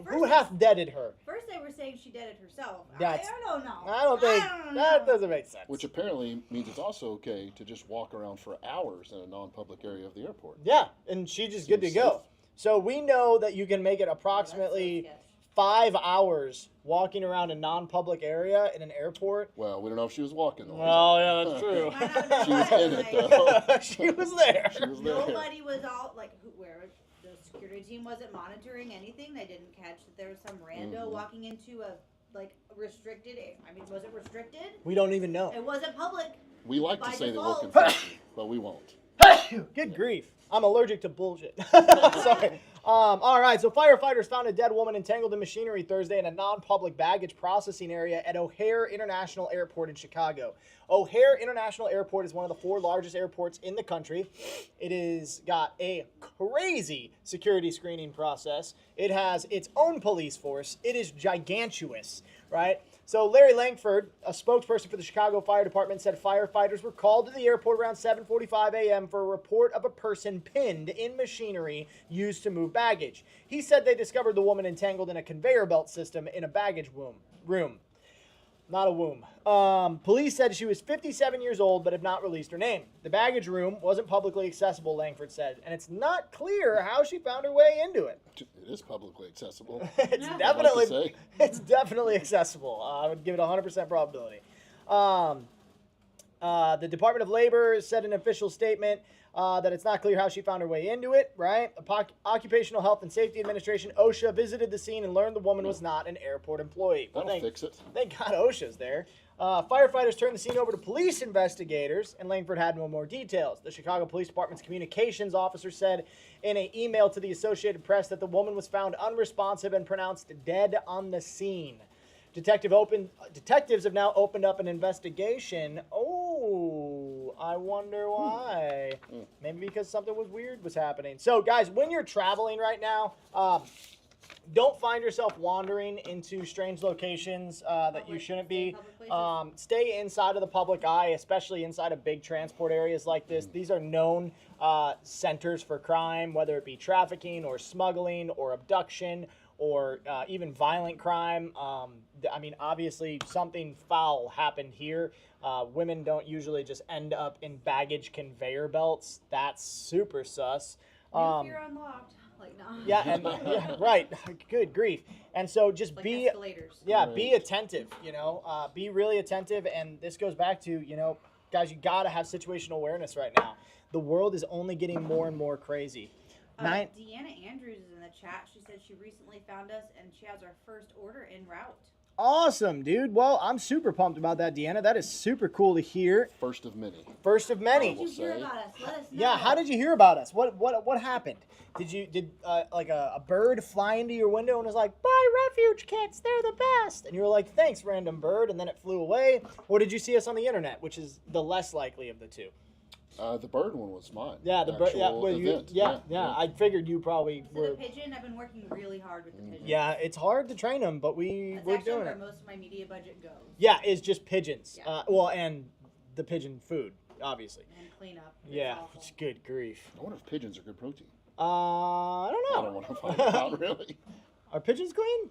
[SPEAKER 1] Who hath deaded her?
[SPEAKER 3] First they were saying she deaded herself. I
[SPEAKER 1] That's-
[SPEAKER 3] don't know.
[SPEAKER 1] I don't think that doesn't make sense.
[SPEAKER 2] Which apparently means it's also okay to just walk around for hours in a non-public area of the airport.
[SPEAKER 1] Yeah, and she's just good to
[SPEAKER 2] Seems
[SPEAKER 1] go.
[SPEAKER 2] safe.
[SPEAKER 1] So we know that you can make it approximately 5 hours walking around a non-public area in an airport.
[SPEAKER 2] Well, we don't know if she was walking.
[SPEAKER 1] Oh, yeah, that's true.
[SPEAKER 2] She was in it, though.
[SPEAKER 1] She was there.
[SPEAKER 2] She was there.
[SPEAKER 3] Nobody was all, like, where the security team wasn't monitoring anything. They didn't catch that there was some rando walking into a, like, restricted, I mean, was it restricted?
[SPEAKER 1] We don't even know.
[SPEAKER 3] It wasn't public.
[SPEAKER 2] We like to
[SPEAKER 3] By
[SPEAKER 2] say
[SPEAKER 3] default.
[SPEAKER 2] that we're confessing, but we won't.
[SPEAKER 1] Good grief. I'm allergic to bullshit. Sorry. All right, so firefighters found a dead woman entangled in machinery Thursday in a non-public baggage processing area at O'Hare International Airport in Chicago. O'Hare International Airport is one of the 4 largest airports in the country. It has got a crazy security screening process. It has its own police force. It is gigantuous, right? So Larry Langford, a spokesperson for the Chicago Fire Department, said firefighters were called to the airport around 7:45 a.m. for a report of a person pinned in machinery used to move baggage. He said they discovered the woman entangled in a conveyor belt system in a baggage room. Not a womb. Police said she was 57 years old but have not released her name. The baggage room wasn't publicly accessible, Langford said, and it's not clear how she found her way into it.
[SPEAKER 2] It is publicly accessible.
[SPEAKER 1] It's definitely accessible. I would give it 100% probability. The Department of Labor said in an official statement that it's not clear how she found her way into it, right? Occupational Health and Safety Administration, OSHA, visited the scene and learned the woman was not an airport employee.
[SPEAKER 2] That'll fix it.
[SPEAKER 1] Thank God OSHA's there. Firefighters turned the scene over to police investigators, and Langford had no more details. The Chicago Police Department's communications officer said in an email to the Associated Press that the woman was found unresponsive and pronounced dead on the scene. Detectives have now opened up an investigation. Oh, I wonder why. Maybe because something weird was happening. So, guys, when you're traveling right now, don't find yourself wandering into strange locations that you shouldn't be. Stay inside of the public eye, especially inside of big transport areas like this. These are known centers for crime, whether it be trafficking or smuggling or abduction or even violent crime. I mean, obviously, something foul happened here. Women don't usually just end up in baggage conveyor belts. That's super sus.
[SPEAKER 3] If you're unlocked. Like, no.
[SPEAKER 1] Yeah, right. Good grief. And so just
[SPEAKER 3] like
[SPEAKER 1] be
[SPEAKER 3] escalators.
[SPEAKER 1] be attentive, be really attentive. And this goes back to, guys, you got to have situational awareness right now. The world is only getting more and more crazy.
[SPEAKER 3] Deanna Andrews is in the chat. She said she recently found us and she has our first order en route.
[SPEAKER 1] Awesome, dude. Well, I'm super pumped about that, Deanna. That is super cool to hear.
[SPEAKER 2] First of many.
[SPEAKER 1] First of many.
[SPEAKER 3] How did you hear about us? Let us know.
[SPEAKER 1] Yeah, how did you hear about us? What happened? Did like a bird fly into your window and was like, "Buy Refuge kits, they're the best," and you were like, "Thanks, random bird," and then it flew away? Or did you see us on the internet, which is the less likely of the two?
[SPEAKER 2] The bird one was mine.
[SPEAKER 1] Yeah, the bird. Yeah, well, yeah. I figured you probably were.
[SPEAKER 3] The pigeon, I've been working really hard with the pigeon.
[SPEAKER 1] Yeah, it's hard to train them, but we're doing it.
[SPEAKER 3] Where most of my media budget goes.
[SPEAKER 1] Yeah, it's just pigeons.
[SPEAKER 3] Yeah.
[SPEAKER 1] And the pigeon food, obviously.
[SPEAKER 3] And cleanup.
[SPEAKER 1] Yeah, it's good grief.
[SPEAKER 2] I wonder if pigeons are good protein.
[SPEAKER 1] I don't know.
[SPEAKER 2] I don't want to find out, really.
[SPEAKER 1] Are pigeons clean?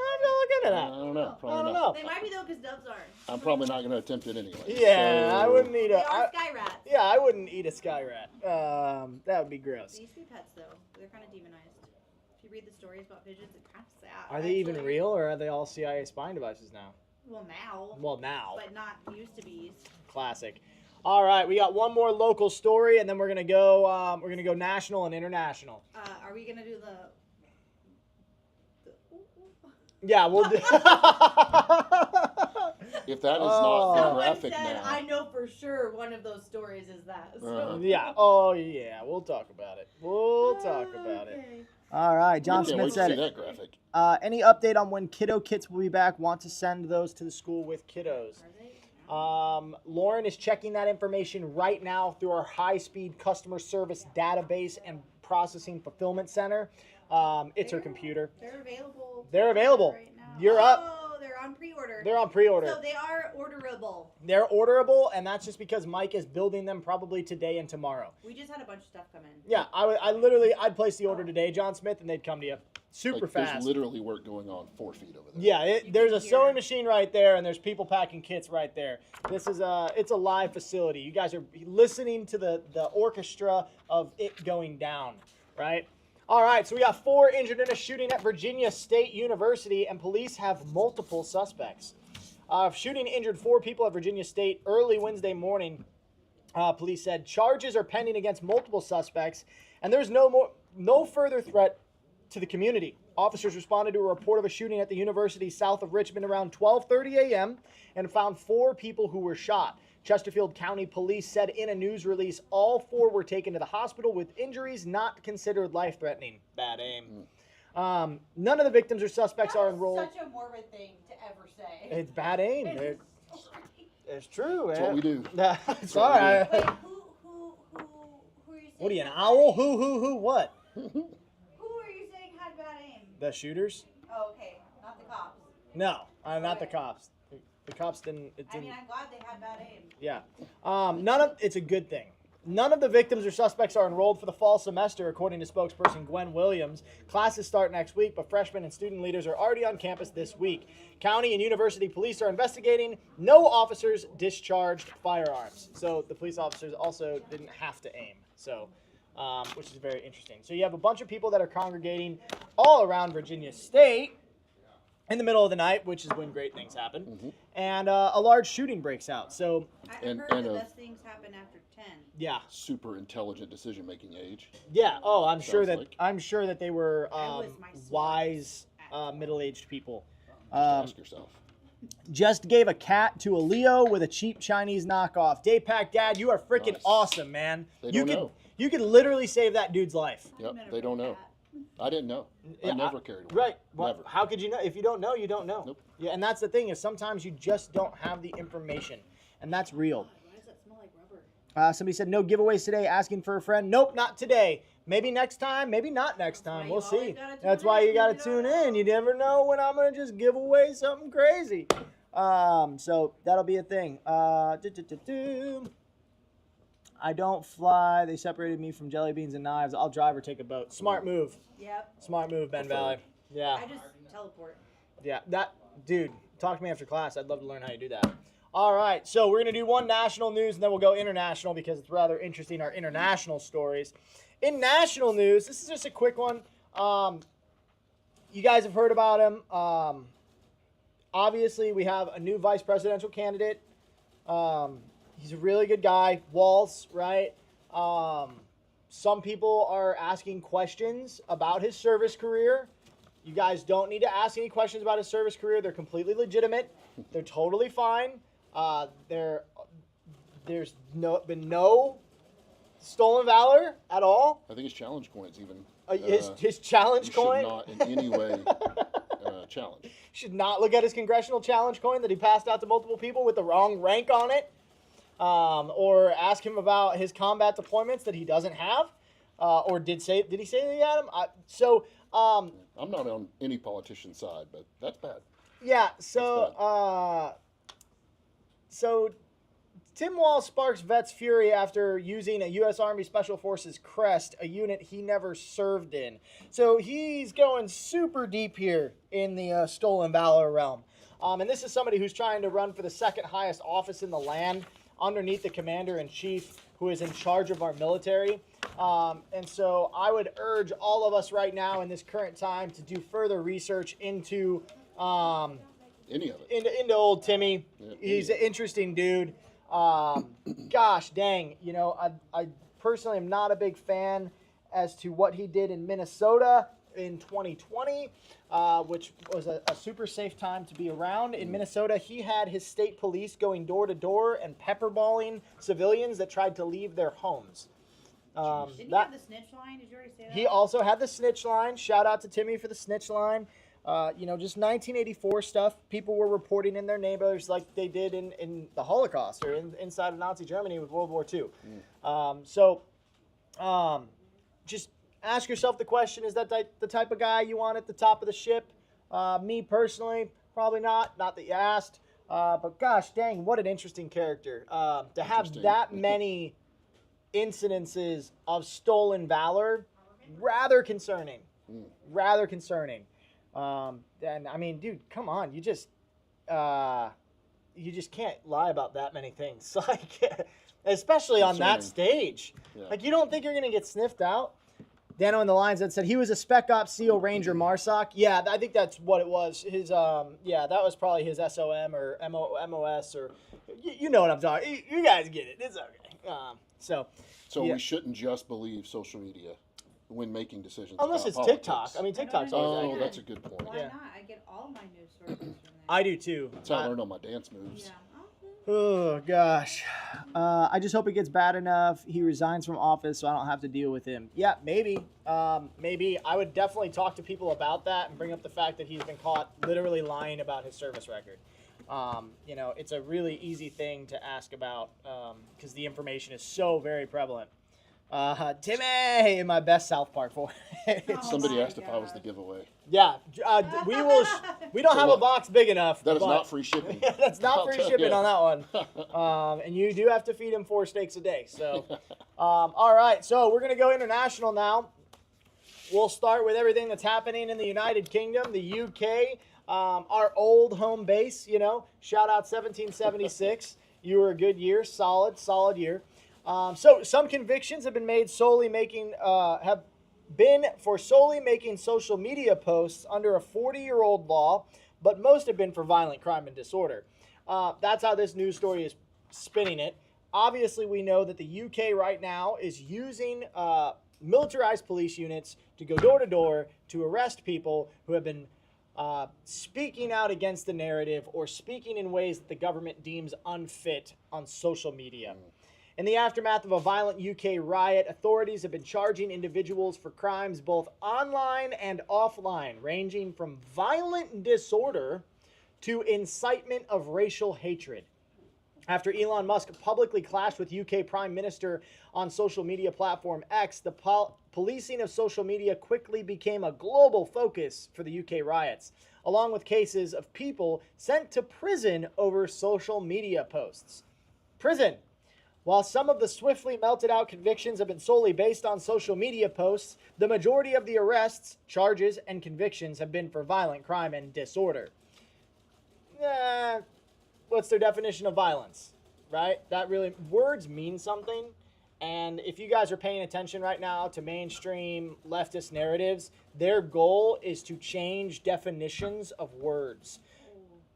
[SPEAKER 1] I'm not looking at that.
[SPEAKER 2] I don't know. Probably
[SPEAKER 1] I don't
[SPEAKER 2] not.
[SPEAKER 1] know.
[SPEAKER 3] They might be though, because doves are.
[SPEAKER 2] I'm probably not going to attempt it anyway.
[SPEAKER 1] Yeah, I wouldn't eat
[SPEAKER 3] They are sky rats.
[SPEAKER 1] Yeah, I wouldn't eat a sky rat. That would be gross.
[SPEAKER 3] They used to be pets though. They're kind of demonized. If you read the stories about pigeons, it's kind of sad.
[SPEAKER 1] Are they even real, or are they all CIA spying devices now?
[SPEAKER 3] Well, now. But not used to be.
[SPEAKER 1] Classic. All right, we got one more local story, and then we're gonna go. National and international.
[SPEAKER 3] Are we gonna do the?
[SPEAKER 1] Yeah, we'll do.
[SPEAKER 2] If that is not graphic
[SPEAKER 3] said,
[SPEAKER 2] now.
[SPEAKER 3] I know for sure one of those stories is that. So.
[SPEAKER 1] Yeah. Oh, yeah. We'll talk about it. All right. John Smith said,
[SPEAKER 2] that graphic.
[SPEAKER 1] Any update on when kiddo kits will be back? Want to send those to the school with kiddos. Lauren is checking that information right now through our high-speed customer service database and processing fulfillment center. It's her computer.
[SPEAKER 3] They're available.
[SPEAKER 1] Right now.
[SPEAKER 3] You're up. Oh, they're on pre-order.
[SPEAKER 1] They're on pre-order.
[SPEAKER 3] So they are orderable.
[SPEAKER 1] They're orderable, and that's just because Mike is building them probably today and tomorrow.
[SPEAKER 3] We just had a bunch of stuff come in.
[SPEAKER 1] Yeah, I'd place the order today, John Smith, and they'd come to you super fast.
[SPEAKER 2] There's literally work going on 4 feet over there.
[SPEAKER 1] Yeah, there's a sewing machine right there, and there's people packing kits right there. This is it's a live facility. You guys are listening to the orchestra of it going down, right? All right, so we got 4 injured in a shooting at Virginia State University, and police have multiple suspects. Shooting injured 4 people at Virginia State early Wednesday morning. Police said charges are pending against multiple suspects, and there's no further threat to the community. Officers responded to a report of a shooting at the university south of Richmond around 12:30 a.m. and found 4 people who were shot. Chesterfield County Police said in a news release all 4 were taken to the hospital with injuries not considered life-threatening. Bad aim. None of the victims or suspects are enrolled.
[SPEAKER 3] Such a morbid thing to ever say.
[SPEAKER 1] It's bad aim. It's true, man.
[SPEAKER 2] That's what we do.
[SPEAKER 1] Sorry.
[SPEAKER 3] Wait, who are you saying?
[SPEAKER 1] What are you, an owl? Who, what?
[SPEAKER 3] Who are you saying had bad aim?
[SPEAKER 1] The shooters?
[SPEAKER 3] Oh, okay. Not the cops.
[SPEAKER 1] No, not the cops. The cops didn't.
[SPEAKER 3] I'm glad they had bad aim.
[SPEAKER 1] Yeah. It's a good thing. None of the victims or suspects are enrolled for the fall semester, according to spokesperson Gwen Williams. Classes start next week, but freshmen and student leaders are already on campus this week. County and university police are investigating. No officers discharged firearms. So the police officers also didn't have to aim. So, which is very interesting. So you have a bunch of people that are congregating all around Virginia State in the middle of the night, which is when great things happen, and a large shooting breaks out. So,
[SPEAKER 3] I've heard the best things happen after 10.
[SPEAKER 1] Yeah.
[SPEAKER 2] Super intelligent decision-making age.
[SPEAKER 1] Yeah. Oh, I'm sure
[SPEAKER 2] Sounds
[SPEAKER 1] that they were wise middle-aged people.
[SPEAKER 2] Ask yourself.
[SPEAKER 1] Just gave a cat to a Leo with a cheap Chinese knockoff. Daypack Dad, you are freaking awesome, man. You could literally save that dude's life.
[SPEAKER 2] Yep. They don't know. I didn't know. I never carried one.
[SPEAKER 1] Right. Well,
[SPEAKER 2] never.
[SPEAKER 1] How could you know? If you don't know, you don't know.
[SPEAKER 2] Nope.
[SPEAKER 1] Yeah, and that's the thing is sometimes you just don't have the information, and that's real.
[SPEAKER 3] Why does that smell like rubber?
[SPEAKER 1] Somebody said no giveaways today. Asking for a friend. Nope, not today. Maybe next time. Maybe not next time. We'll see. That's why you gotta tune in. You never know when I'm gonna just give away something crazy. So that'll be a thing. I don't fly. They separated me from jelly beans and knives. I'll drive or take a boat. Smart move.
[SPEAKER 3] Yep.
[SPEAKER 1] Smart move, Ben Valley. Yeah.
[SPEAKER 3] I just teleport.
[SPEAKER 1] Yeah. Dude, talk to me after class. I'd love to learn how you do that. All right. So we're going to do one national news and then we'll go international because it's rather interesting, our international stories. In national news, this is just a quick one. You guys have heard about him. Obviously, we have a new vice presidential candidate. He's a really good guy. Walz, right? Some people are asking questions about his service career. You guys don't need to ask any questions about his service career. They're completely legitimate. They're totally fine. There's been no stolen valor at all.
[SPEAKER 2] I think his challenge coin's even.
[SPEAKER 1] His challenge coin?
[SPEAKER 2] Should not in any way challenge.
[SPEAKER 1] Should not look at his congressional challenge coin that he passed out to multiple people with the wrong rank on it. Or ask him about his combat deployments that he doesn't have, or did he say that he had them?
[SPEAKER 2] I'm not on any politician's side, but that's bad.
[SPEAKER 1] Yeah. So Tim Walz sparks vets' fury after using a U.S. Army Special Forces crest, a unit he never served in. So he's going super deep here in the stolen valor realm, and this is somebody who's trying to run for the second highest office in the land, underneath the commander-in-chief who is in charge of our military. And so I would urge all of us right now in this current time to do further research into
[SPEAKER 2] any of it.
[SPEAKER 1] Into old Timmy.
[SPEAKER 2] Yeah,
[SPEAKER 1] He's an interesting dude. Gosh dang, I personally am not a big fan as to what he did in Minnesota in 2020, which was a super safe time to be around. In Minnesota, he had his state police going door to door and pepperballing civilians that tried to leave their homes.
[SPEAKER 3] Didn't he have the snitch line? Did you already say that?
[SPEAKER 1] He also had the snitch line. Shout out to Timmy for the snitch line. Just 1984 stuff. People were reporting in their neighbors like they did in the Holocaust or inside of Nazi Germany with World War II. Just ask yourself the question, is that the type of guy you want at the top of the ship? Me personally, probably not. Not that you asked. But gosh dang, what an interesting character. To have that many incidences of stolen valor, rather concerning. Rather concerning. And I mean, dude, come on. You just can't lie about that many things. Like, especially on that stage.
[SPEAKER 2] Yeah.
[SPEAKER 1] Like, you don't think you're going to get sniffed out? Dano in the lines that said he was a Spec Ops SEAL Ranger Marsoc. Yeah, I think that's what it was. His yeah, that was probably his SOM or MOS or you know what I'm talking. You guys get it. It's okay. So yeah.
[SPEAKER 2] We shouldn't just believe social media when making decisions.
[SPEAKER 1] Unless it's
[SPEAKER 2] politics.
[SPEAKER 1] TikTok. I mean, TikTok's always
[SPEAKER 2] Oh,
[SPEAKER 1] accurate.
[SPEAKER 2] that's a good point.
[SPEAKER 3] Why
[SPEAKER 1] Yeah.
[SPEAKER 3] not? I get all my news sources from there.
[SPEAKER 1] I do too.
[SPEAKER 2] That's how I learned all my dance moves.
[SPEAKER 3] Yeah.
[SPEAKER 1] Oh gosh, I just hope it gets bad enough he resigns from office so I don't have to deal with him. Yeah, maybe. Maybe I would definitely talk to people about that and bring up the fact that he's been caught literally lying about his service record. You know, it's a really easy thing to ask about because the information is so very prevalent. Timmy, in my best South Park voice.
[SPEAKER 2] Somebody
[SPEAKER 3] my
[SPEAKER 2] asked if I was the
[SPEAKER 3] gosh.
[SPEAKER 2] giveaway.
[SPEAKER 1] Yeah, we will. We don't have a
[SPEAKER 2] what?
[SPEAKER 1] box big enough.
[SPEAKER 2] That is
[SPEAKER 1] but-
[SPEAKER 2] not free shipping.
[SPEAKER 1] That's not
[SPEAKER 2] I'll
[SPEAKER 1] free
[SPEAKER 2] tell
[SPEAKER 1] shipping
[SPEAKER 2] you.
[SPEAKER 1] on that one. And you do have to feed him 4 steaks a day. So, all right. So we're gonna go international now. We'll start with everything that's happening in the United Kingdom, the UK, our old home base. You know, shout out 1776. You were a good year, solid year. So some convictions have been made solely making solely making social media posts under a 40-year-old law, but most have been for violent crime and disorder. That's how this news story is spinning it. Obviously, we know that the UK right now is using militarized police units to go door to door to arrest people who have been speaking out against the narrative or speaking in ways that the government deems unfit on social media. In the aftermath of a violent UK riot, authorities have been charging individuals for crimes both online and offline, ranging from violent disorder to incitement of racial hatred. After Elon Musk publicly clashed with UK Prime Minister on social media platform X, the policing of social media quickly became a global focus for the UK riots, along with cases of people sent to prison over social media posts. Prison. While some of the swiftly melted out convictions have been solely based on social media posts, the majority of the arrests, charges, and convictions have been for violent crime and disorder. What's their definition of violence, right? That really, words mean something. And if you guys are paying attention right now to mainstream leftist narratives, their goal is to change definitions of words.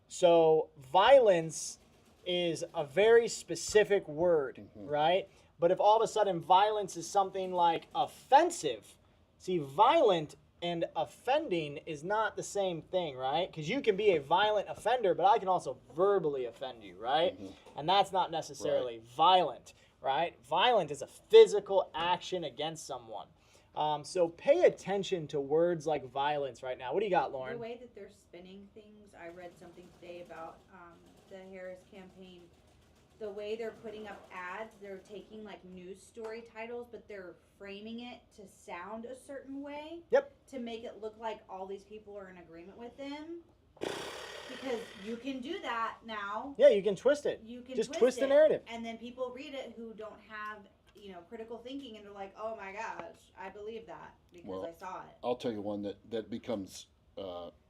[SPEAKER 1] So violence is a very specific word, right? But if all of a sudden violence is something like offensive, see, violent and offending is not the same thing, right? Because you can be a violent offender, but I can also verbally offend you, right? And that's not necessarily violent, right? Violent is a physical action against someone. So pay attention to words like violence right now. What do you got, Lauren?
[SPEAKER 3] The way that they're spinning things, I read something today about the Harris campaign. The way they're putting up ads, they're taking like news story titles, but they're framing it to sound a certain way.
[SPEAKER 1] Yep.
[SPEAKER 3] To make it look like all these people are in agreement with them. Because you can do that now.
[SPEAKER 1] Yeah, you can twist it.
[SPEAKER 3] You can
[SPEAKER 1] just twist the
[SPEAKER 3] it,
[SPEAKER 1] narrative.
[SPEAKER 3] And then people read it who don't have, critical thinking, and they're like, oh my gosh, I believe that because I saw it.
[SPEAKER 2] I'll tell you one that becomes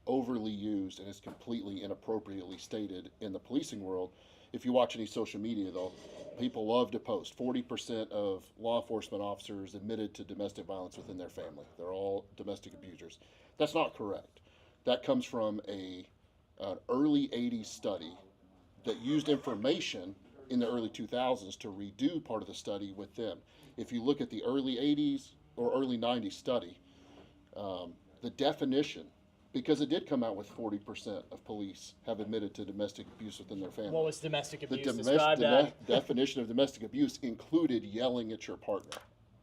[SPEAKER 2] overly used and is completely inappropriately stated in the policing world. If you watch any social media, though, people love to post 40% of law enforcement officers admitted to domestic violence within their family. They're all domestic abusers. That's not correct. That comes from an early 80s study that used information in the early 2000s to redo part of the study with them. If you look at the early 80s or early 90s study, the definition, because it did come out with 40% of police have admitted to domestic abuse within their family.
[SPEAKER 1] What was domestic abuse?
[SPEAKER 2] The
[SPEAKER 1] Describe that.
[SPEAKER 2] definition of domestic abuse included yelling at your partner.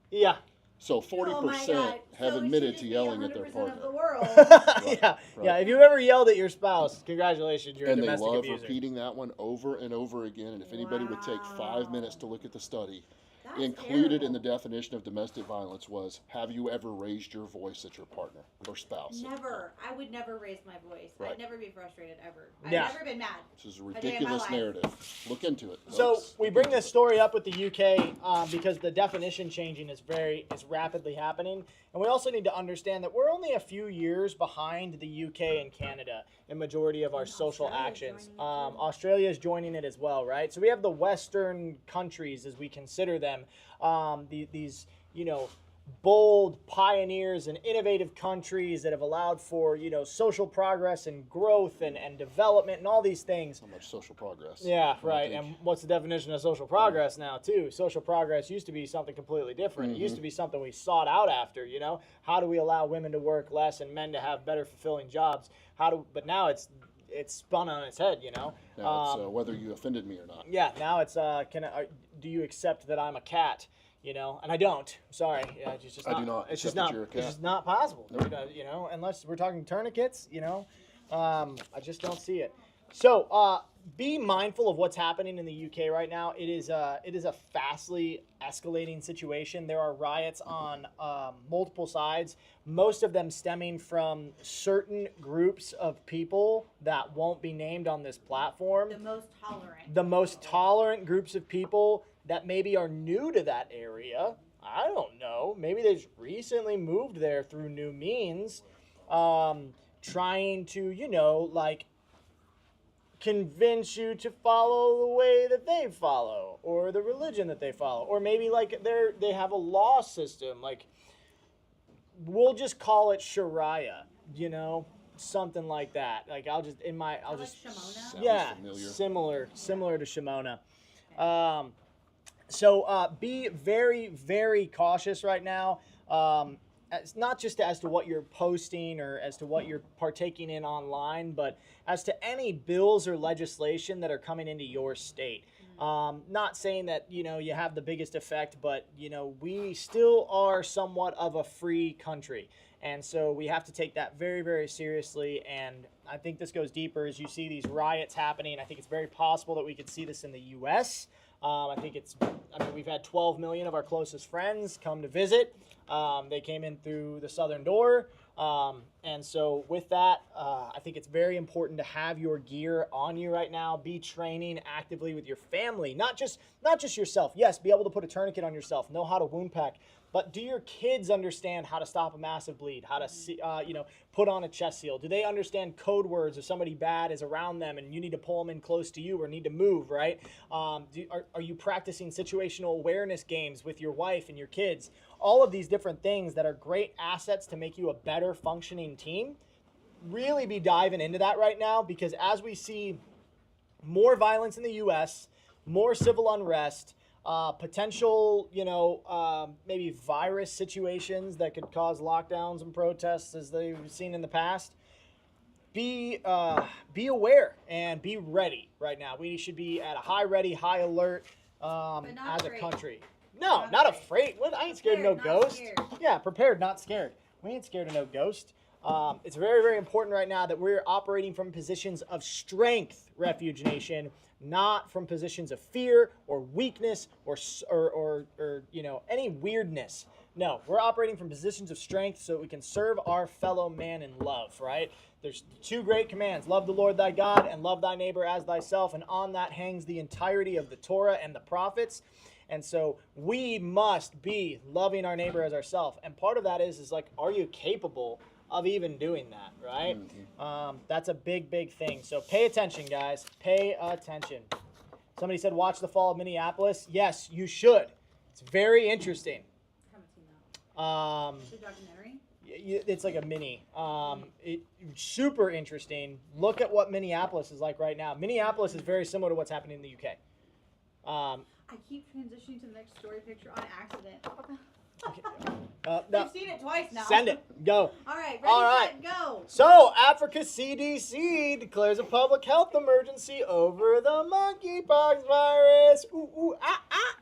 [SPEAKER 1] Yeah.
[SPEAKER 2] So 40% have admitted to yelling at their partner.
[SPEAKER 3] Of the world.
[SPEAKER 1] Yeah. If you've ever yelled at your spouse, congratulations, you're a
[SPEAKER 2] And they
[SPEAKER 1] domestic
[SPEAKER 2] love
[SPEAKER 1] abuser.
[SPEAKER 2] repeating that one over and over again. And if anybody would take 5 minutes to look at the study,
[SPEAKER 3] That's
[SPEAKER 2] included in the
[SPEAKER 3] terrible.
[SPEAKER 2] definition of domestic violence was, have you ever raised your voice at your partner or spouse?
[SPEAKER 3] Never. I would never raise my voice.
[SPEAKER 2] Right.
[SPEAKER 3] I'd never be frustrated ever.
[SPEAKER 1] Yeah.
[SPEAKER 3] I've never been mad.
[SPEAKER 2] This is a
[SPEAKER 3] A day in my
[SPEAKER 2] ridiculous
[SPEAKER 3] life.
[SPEAKER 2] narrative. Look into it.
[SPEAKER 1] So
[SPEAKER 2] folks.
[SPEAKER 1] we bring this story up with the UK because the definition changing is rapidly happening, and we also need to understand that we're only a few years behind the UK and Canada in majority of our social
[SPEAKER 3] Australia's
[SPEAKER 1] actions.
[SPEAKER 3] joining it too.
[SPEAKER 1] Australia is joining it as well, right? So we have the Western countries, as we consider them, these bold pioneers and innovative countries that have allowed for, social progress and growth and development and all these things.
[SPEAKER 2] So much social progress.
[SPEAKER 1] Yeah,
[SPEAKER 2] I
[SPEAKER 1] right.
[SPEAKER 2] think.
[SPEAKER 1] And what's the definition of social progress now, too? Social progress used to be something completely different. It used to be something we sought out after, How do we allow women to work less and men to have better fulfilling jobs? But now it's spun on its head,
[SPEAKER 2] Now it's whether you offended me or not.
[SPEAKER 1] Yeah, now it's do you accept that I'm a cat? And I don't. Sorry. Yeah, it's just
[SPEAKER 2] I
[SPEAKER 1] not,
[SPEAKER 2] do not
[SPEAKER 1] It's
[SPEAKER 2] accept
[SPEAKER 1] just
[SPEAKER 2] that
[SPEAKER 1] not.
[SPEAKER 2] you're a cat.
[SPEAKER 1] It's just not possible. Unless we're talking tourniquets. I just don't see it. So be mindful of what's happening in the UK right now. It is a fastly escalating situation. There are riots on multiple sides. Most of them stemming from certain groups of people that won't be named on this platform. The most tolerant groups of people that maybe are new to that area. I don't know. Maybe they just recently moved there through new means, trying to, convince you to follow the way that they follow or the religion that they follow. Or maybe they have a law system. We'll just call it Sharia, something like that.
[SPEAKER 2] Shimona?
[SPEAKER 1] Yeah,
[SPEAKER 2] Familiar.
[SPEAKER 1] similar to Shimona. So be very, very cautious right now. It's not just as to what you're posting or as to what you're partaking in online, but as to any bills or legislation that are coming into your state. Not saying that, you have the biggest effect, but, we still are somewhat of a free country. And so we have to take that very, very seriously. And I think this goes deeper as you see these riots happening. I think it's very possible that we could see this in the U.S. We've had 12 million of our closest friends come to visit. They came in through the southern door. And so with that, I think it's very important to have your gear on you right now. Be training actively with your family, not just yourself. Yes, be able to put a tourniquet on yourself, know how to wound pack, but do your kids understand how to stop a massive bleed, how to see, put on a chest seal? Do they understand code words if somebody bad is around them and you need to pull them in close to you or need to move, right? Are you practicing situational awareness games with your wife and your kids? All of these different things that are great assets to make you a better functioning team. Really be diving into that right now, because as we see more violence in the U.S., more civil unrest, potential, maybe virus situations that could cause lockdowns and protests as they've seen in the past. Be aware and be ready right now. We should be at a high ready, high alert as a country. No, not afraid. What? I ain't scared of no ghost. Yeah, prepared, not scared. We ain't scared of no ghost. It's very, very important right now that we're operating from positions of strength, Refuge Nation, not from positions of fear or weakness or any weirdness. No, we're operating from positions of strength so that we can serve our fellow man in love, right? There's two great commands: love the Lord thy God and love thy neighbor as thyself. And on that hangs the entirety of the Torah and the prophets. And so we must be loving our neighbor as ourselves. And part of that is are you capable of even doing that, right? Mm-hmm. That's a big, big thing. So pay attention, guys. Pay attention. Somebody said, watch The Fall of Minneapolis. Yes, you should. It's very interesting.
[SPEAKER 3] I haven't seen that. The documentary?
[SPEAKER 1] It's like a mini. Super interesting. Look at what Minneapolis is like right now. Minneapolis is very similar to what's happening in the UK.
[SPEAKER 3] I keep transitioning to the next story picture on accident.
[SPEAKER 1] Okay.
[SPEAKER 3] I've seen it twice now.
[SPEAKER 1] Send it. Go.
[SPEAKER 3] All right. Set, go.
[SPEAKER 1] So, Africa CDC declares a public health emergency over the monkeypox virus. Ooh, ah, ah.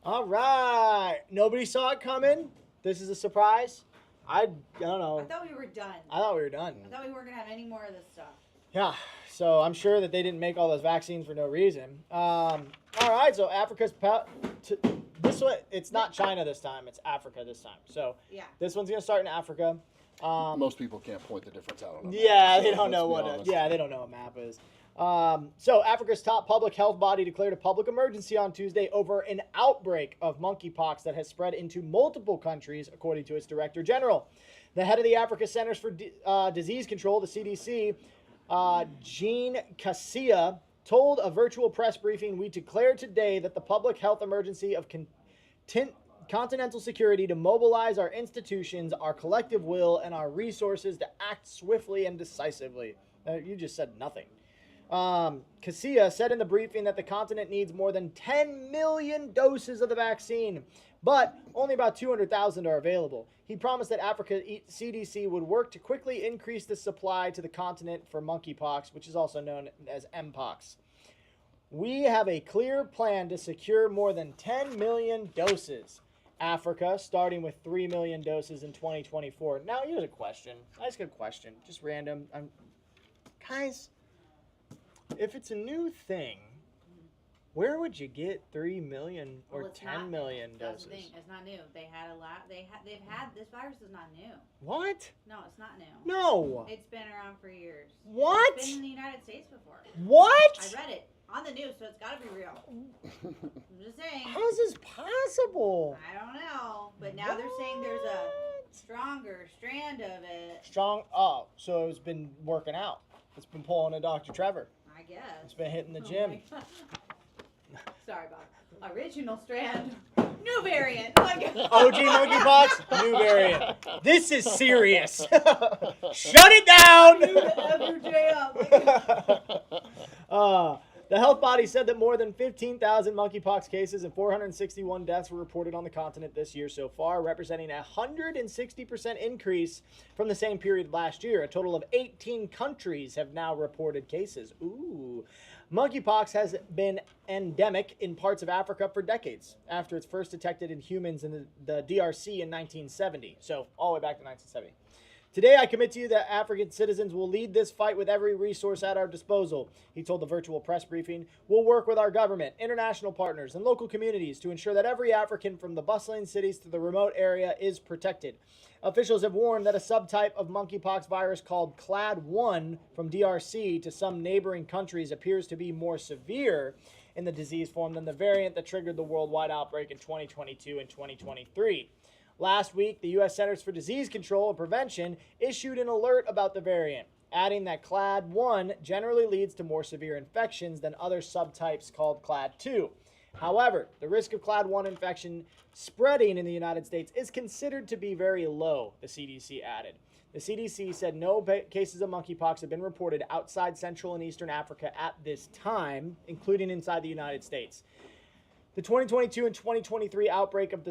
[SPEAKER 1] All right. Nobody saw it coming. This is a surprise. I don't know.
[SPEAKER 3] I thought we were done.
[SPEAKER 1] I thought we weren't
[SPEAKER 3] going to have any more of this stuff.
[SPEAKER 1] Yeah. So, I'm sure that they didn't make all those vaccines for no reason. All right. So, Africa's... This one, it's not China this time. It's Africa this time. So
[SPEAKER 3] yeah.
[SPEAKER 1] This one's going to start in Africa.
[SPEAKER 2] Most people can't point the difference out on a map.
[SPEAKER 1] Yeah, they don't know they don't know what a map is. So Africa's top public health body declared a public emergency on Tuesday over an outbreak of monkeypox that has spread into multiple countries, according to its director general. The head of the Africa Centers for Disease Control, the CDC, Jean Cassia, told a virtual press briefing, we declared today that the public health emergency of continental security to mobilize our institutions, our collective will, and our resources to act swiftly and decisively. You just said nothing. Casilla said in the briefing that the continent needs more than 10 million doses of the vaccine, but only about 200,000 are available. He promised that Africa CDC would work to quickly increase the supply to the continent for monkeypox, which is also known as Mpox. We have a clear plan to secure more than 10 million doses. Africa, starting with 3 million doses in 2024. Now, here's a question. I just got a question. Just random. Guys, if it's a new thing, where would you get 3 million or 10 million doses?
[SPEAKER 3] That's the thing. It's not new. They had a lot. They've had this virus is not new.
[SPEAKER 1] What?
[SPEAKER 3] No, it's not new.
[SPEAKER 1] No.
[SPEAKER 3] It's been around for years.
[SPEAKER 1] What?
[SPEAKER 3] It's been in the United States before.
[SPEAKER 1] What?
[SPEAKER 3] I read it on the news, so it's got to be real. I'm just saying.
[SPEAKER 1] How is this possible?
[SPEAKER 3] I don't know, but now they're saying there's a stronger strand of it.
[SPEAKER 1] Strong. Oh, so it's been working out. It's been pulling a Dr. Trevor.
[SPEAKER 3] I guess.
[SPEAKER 1] It's been hitting the
[SPEAKER 3] Oh
[SPEAKER 1] gym.
[SPEAKER 3] my God. Sorry about original strand, new variant.
[SPEAKER 1] OG monkeypox, new variant. This is serious. Shut it down. The health body said that more than 15,000 monkeypox cases and 461 deaths were reported on the continent this year so far, representing a 160% increase from the same period last year. A total of 18 countries have now reported cases. Ooh. Monkeypox has been endemic in parts of Africa for decades, after it's first detected in humans in the DRC in 1970. So, all the way back to 1970. Today, I commit to you that African citizens will lead this fight with every resource at our disposal, he told the virtual press briefing. We'll work with our government, international partners, and local communities to ensure that every African from the bustling cities to the remote area is protected. Officials have warned that a subtype of monkeypox virus called Clade 1 from DRC to some neighboring countries appears to be more severe in the disease form than the variant that triggered the worldwide outbreak in 2022 and 2023. Last week, the U.S. Centers for Disease Control and Prevention issued an alert about the variant, adding that Clade 1 generally leads to more severe infections than other subtypes called Clade 2. However, the risk of Clade 1 infection spreading in the United States is considered to be very low, the CDC added. The CDC said no cases of monkeypox have been reported outside Central and Eastern Africa at this time, including inside the United States. The 2022 and 2023 outbreak of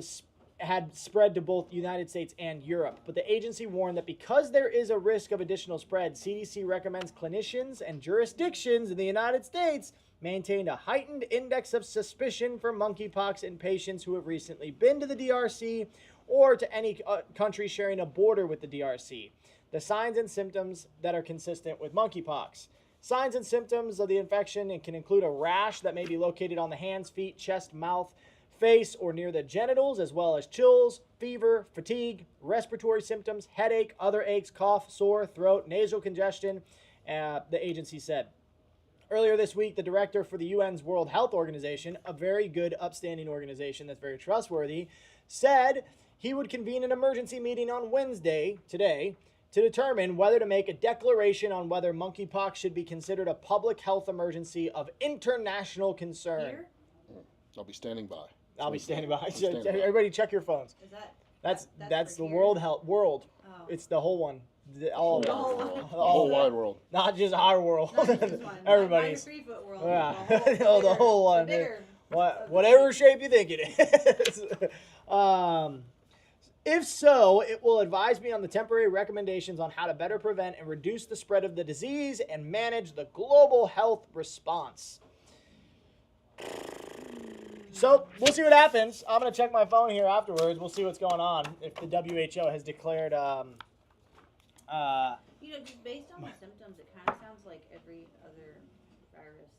[SPEAKER 1] had spread to both the United States and Europe, but the agency warned that because there is a risk of additional spread, CDC recommends clinicians and jurisdictions in the United States maintain a heightened index of suspicion for monkeypox in patients who have recently been to the DRC or to any country sharing a border with the DRC. The signs and symptoms that are consistent with monkeypox. Signs and symptoms of the infection can include a rash that may be located on the hands, feet, chest, mouth, face, or near the genitals, as well as chills, fever, fatigue, respiratory symptoms, headache, other aches, cough, sore throat, nasal congestion, the agency said. Earlier this week, the director for the UN's World Health Organization, a very good, upstanding organization that's very trustworthy, said he would convene an emergency meeting on Wednesday, today, to determine whether to make a declaration on whether monkeypox should be considered a public health emergency of international concern.
[SPEAKER 3] Here?
[SPEAKER 2] I'll be standing by.
[SPEAKER 1] I'll be standing by.
[SPEAKER 2] Standing by.
[SPEAKER 1] Everybody check your phones.
[SPEAKER 3] Is that?
[SPEAKER 1] That's
[SPEAKER 3] for
[SPEAKER 1] the
[SPEAKER 3] here?
[SPEAKER 1] world.
[SPEAKER 3] Oh.
[SPEAKER 1] It's the whole one. All of
[SPEAKER 2] The
[SPEAKER 1] it.
[SPEAKER 2] whole wide world.
[SPEAKER 1] Not just our world.
[SPEAKER 3] Not just one.
[SPEAKER 1] Everybody's.
[SPEAKER 3] Not 3-foot world.
[SPEAKER 1] Yeah.
[SPEAKER 3] The
[SPEAKER 1] whole one.
[SPEAKER 3] The bigger.
[SPEAKER 1] Whatever shape you think it is. If so, it will advise me on the temporary recommendations on how to better prevent and reduce the spread of the disease and manage the global health response. So, we'll see what happens. I'm going to check my phone here afterwards. We'll see what's going on. If the WHO has declared...
[SPEAKER 3] just based on the symptoms, it kind of sounds like every other virus.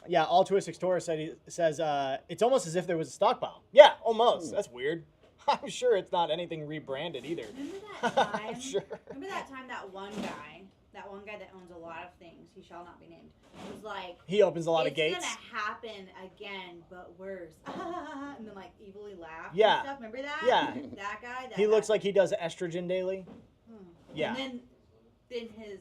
[SPEAKER 1] Yeah, Altruistic Taurus says it's almost as if there was a stockpile. Yeah, almost. That's weird. I'm sure it's not anything rebranded either.
[SPEAKER 3] Remember that time?
[SPEAKER 1] I'm sure.
[SPEAKER 3] Remember that time that one guy that owns a lot of things, he shall not be named, was like,
[SPEAKER 1] He opens a lot of gates.
[SPEAKER 3] It's gonna happen again, but worse. And then like evilly laugh.
[SPEAKER 1] Yeah.
[SPEAKER 3] And stuff. Remember that?
[SPEAKER 1] Yeah.
[SPEAKER 3] That guy.
[SPEAKER 1] He looks like he does estrogen daily. Yeah.
[SPEAKER 3] And then his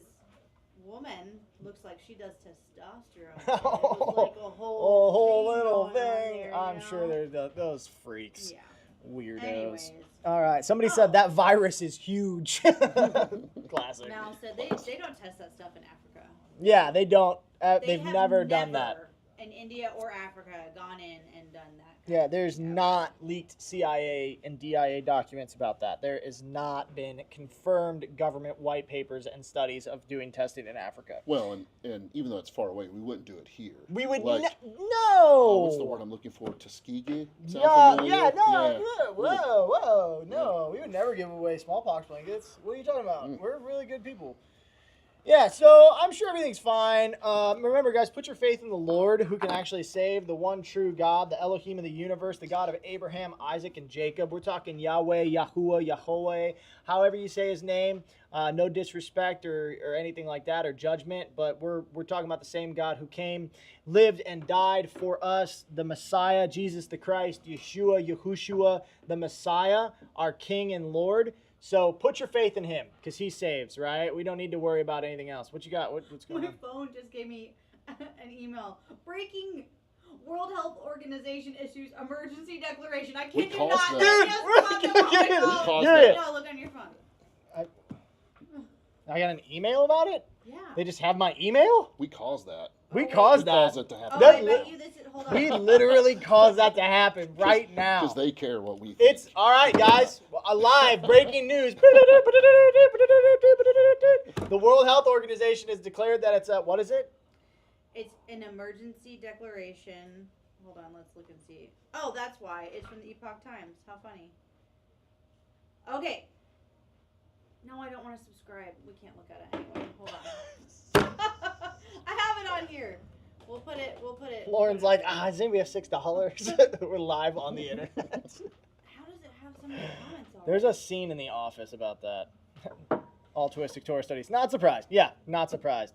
[SPEAKER 3] woman looks like she does testosterone. It was like a whole
[SPEAKER 1] little
[SPEAKER 3] going on
[SPEAKER 1] thing.
[SPEAKER 3] there,
[SPEAKER 1] I'm
[SPEAKER 3] you
[SPEAKER 1] sure
[SPEAKER 3] know?
[SPEAKER 1] there's those freaks.
[SPEAKER 3] Yeah.
[SPEAKER 1] Weirdos.
[SPEAKER 3] Anyways.
[SPEAKER 1] All right. Somebody said that virus is huge. Classic.
[SPEAKER 3] Mal said they don't test that stuff in Africa.
[SPEAKER 1] Yeah, they don't. They've
[SPEAKER 3] have
[SPEAKER 1] never done that.
[SPEAKER 3] In India or Africa, gone in and done that.
[SPEAKER 1] Yeah, there's not leaked CIA and DIA documents about that. There has not been confirmed government white papers and studies of doing testing in Africa.
[SPEAKER 2] Well, and even though it's far away, we wouldn't do it here.
[SPEAKER 1] We would
[SPEAKER 2] like,
[SPEAKER 1] no.
[SPEAKER 2] What's the word I'm looking for? Tuskegee?
[SPEAKER 1] No, no. We would never give away smallpox blankets. What are you talking about? We're really good people. Yeah, so I'm sure everything's fine. Remember, guys, put your faith in the Lord, who can actually save, the one true God, the Elohim of the universe, the God of Abraham, Isaac, and Jacob. We're talking Yahweh, Yahuwah, Yahweh, however you say his name. No disrespect or anything like that or judgment, but we're talking about the same God who came, lived, and died for us, the Messiah, Jesus the Christ, Yahushua, the Messiah, our King and Lord. So put your faith in him, because he saves, right? We don't need to worry about anything else. What you got? What's going on?
[SPEAKER 3] My phone just gave me an email. Breaking World Health Organization issues emergency declaration. I kid you not.
[SPEAKER 2] Dude,
[SPEAKER 3] No, look on your phone.
[SPEAKER 1] I got an email about it?
[SPEAKER 3] Yeah.
[SPEAKER 1] They just have my email?
[SPEAKER 2] We caused that.
[SPEAKER 1] We caused that.
[SPEAKER 2] Caused it to happen.
[SPEAKER 3] Oh, I bet you this. Hold on.
[SPEAKER 1] We literally caused that to happen right now.
[SPEAKER 2] Because they care what we think.
[SPEAKER 1] It's all right, guys. Live breaking news. The World Health Organization has declared that it's a, what is it?
[SPEAKER 3] It's an emergency declaration. Hold on, let's look and see. Oh, that's why. It's from the Epoch Times. How funny. Okay. No, I don't want to subscribe. We can't look at it anyway. Hold on. I have it on here. We'll put it.
[SPEAKER 1] Lauren's like, I think we have $6. We're live on the internet.
[SPEAKER 3] How does it have so many comments on
[SPEAKER 1] There's
[SPEAKER 3] it?
[SPEAKER 1] a scene in The Office about that. Altruistic Torah studies. Not surprised. Yeah, not surprised.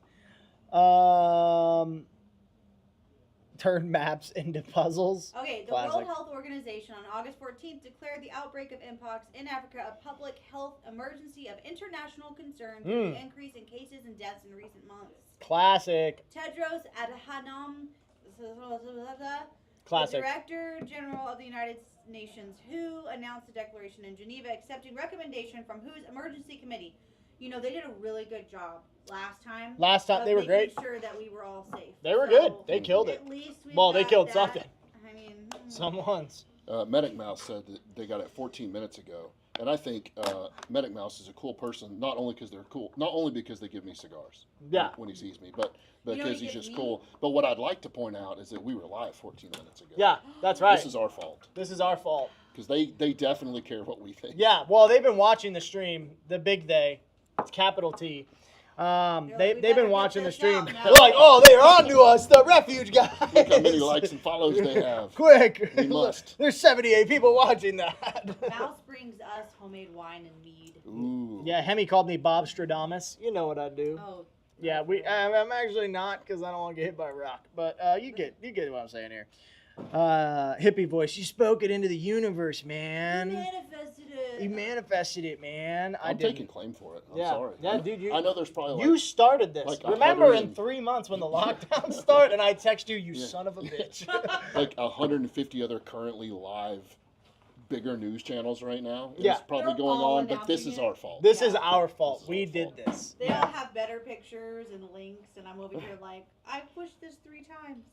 [SPEAKER 1] Turn maps into puzzles.
[SPEAKER 3] Okay, the
[SPEAKER 1] Classic.
[SPEAKER 3] World Health Organization on August 14th declared the outbreak of Mpox in Africa a public health emergency of international concern due to the increase in cases and deaths in recent months.
[SPEAKER 1] Classic.
[SPEAKER 3] Tedros Adhanom,
[SPEAKER 1] Classic.
[SPEAKER 3] the Director General of the United Nations, WHO announced the declaration in Geneva, accepting recommendation from WHO's Emergency Committee. You know, they did a really good job last time.
[SPEAKER 1] They were great.
[SPEAKER 3] Sure that we were all safe.
[SPEAKER 1] They were good. They killed it.
[SPEAKER 3] At least
[SPEAKER 1] They killed something.
[SPEAKER 3] I mean,
[SPEAKER 1] Someone's.
[SPEAKER 2] Medic Mouse said that they got it 14 minutes ago. And I think Medic Mouse is a cool person, not only because they're cool, not only because they give me cigars when he sees me, but because he's just cool. But what I'd like to point out is that we were live 14 minutes ago.
[SPEAKER 1] Yeah, that's right.
[SPEAKER 2] This is our fault.
[SPEAKER 1] This is our fault.
[SPEAKER 2] Because they definitely care what we think.
[SPEAKER 1] Yeah, well, they've been watching the stream, the big they. It's capital T. They've been watching the stream. They're like, oh, they're on to us, the Refuge guys.
[SPEAKER 2] Look how many likes and follows they have.
[SPEAKER 1] Quick.
[SPEAKER 2] We must.
[SPEAKER 1] There's 78 people watching that.
[SPEAKER 3] Mouse brings us homemade wine and mead.
[SPEAKER 2] Ooh.
[SPEAKER 1] Yeah, Hemi called me Bob Stradamus. You know what I do.
[SPEAKER 3] Oh.
[SPEAKER 1] Yeah, I'm actually not because I don't want to get hit by a rock. But you get what I'm saying here. Hippie voice. You spoke it into the universe, man. You manifested it, man.
[SPEAKER 2] I'm taking claim for it. I'm sorry.
[SPEAKER 1] Yeah, dude.
[SPEAKER 2] I know there's probably
[SPEAKER 1] you started this.
[SPEAKER 2] like
[SPEAKER 1] Remember in 3 months when the lockdown started and I text you, son of a bitch.
[SPEAKER 2] like 150 other currently live bigger news channels right now.
[SPEAKER 1] Yeah.
[SPEAKER 2] It's probably
[SPEAKER 3] They're
[SPEAKER 2] going
[SPEAKER 3] all
[SPEAKER 2] on, but this is
[SPEAKER 3] announcing it.
[SPEAKER 2] our fault.
[SPEAKER 1] This is our fault.
[SPEAKER 2] This is
[SPEAKER 1] We
[SPEAKER 2] our
[SPEAKER 1] did
[SPEAKER 2] fault.
[SPEAKER 1] this.
[SPEAKER 3] They all have better pictures and links, and I'm over here like, I pushed this 3 times.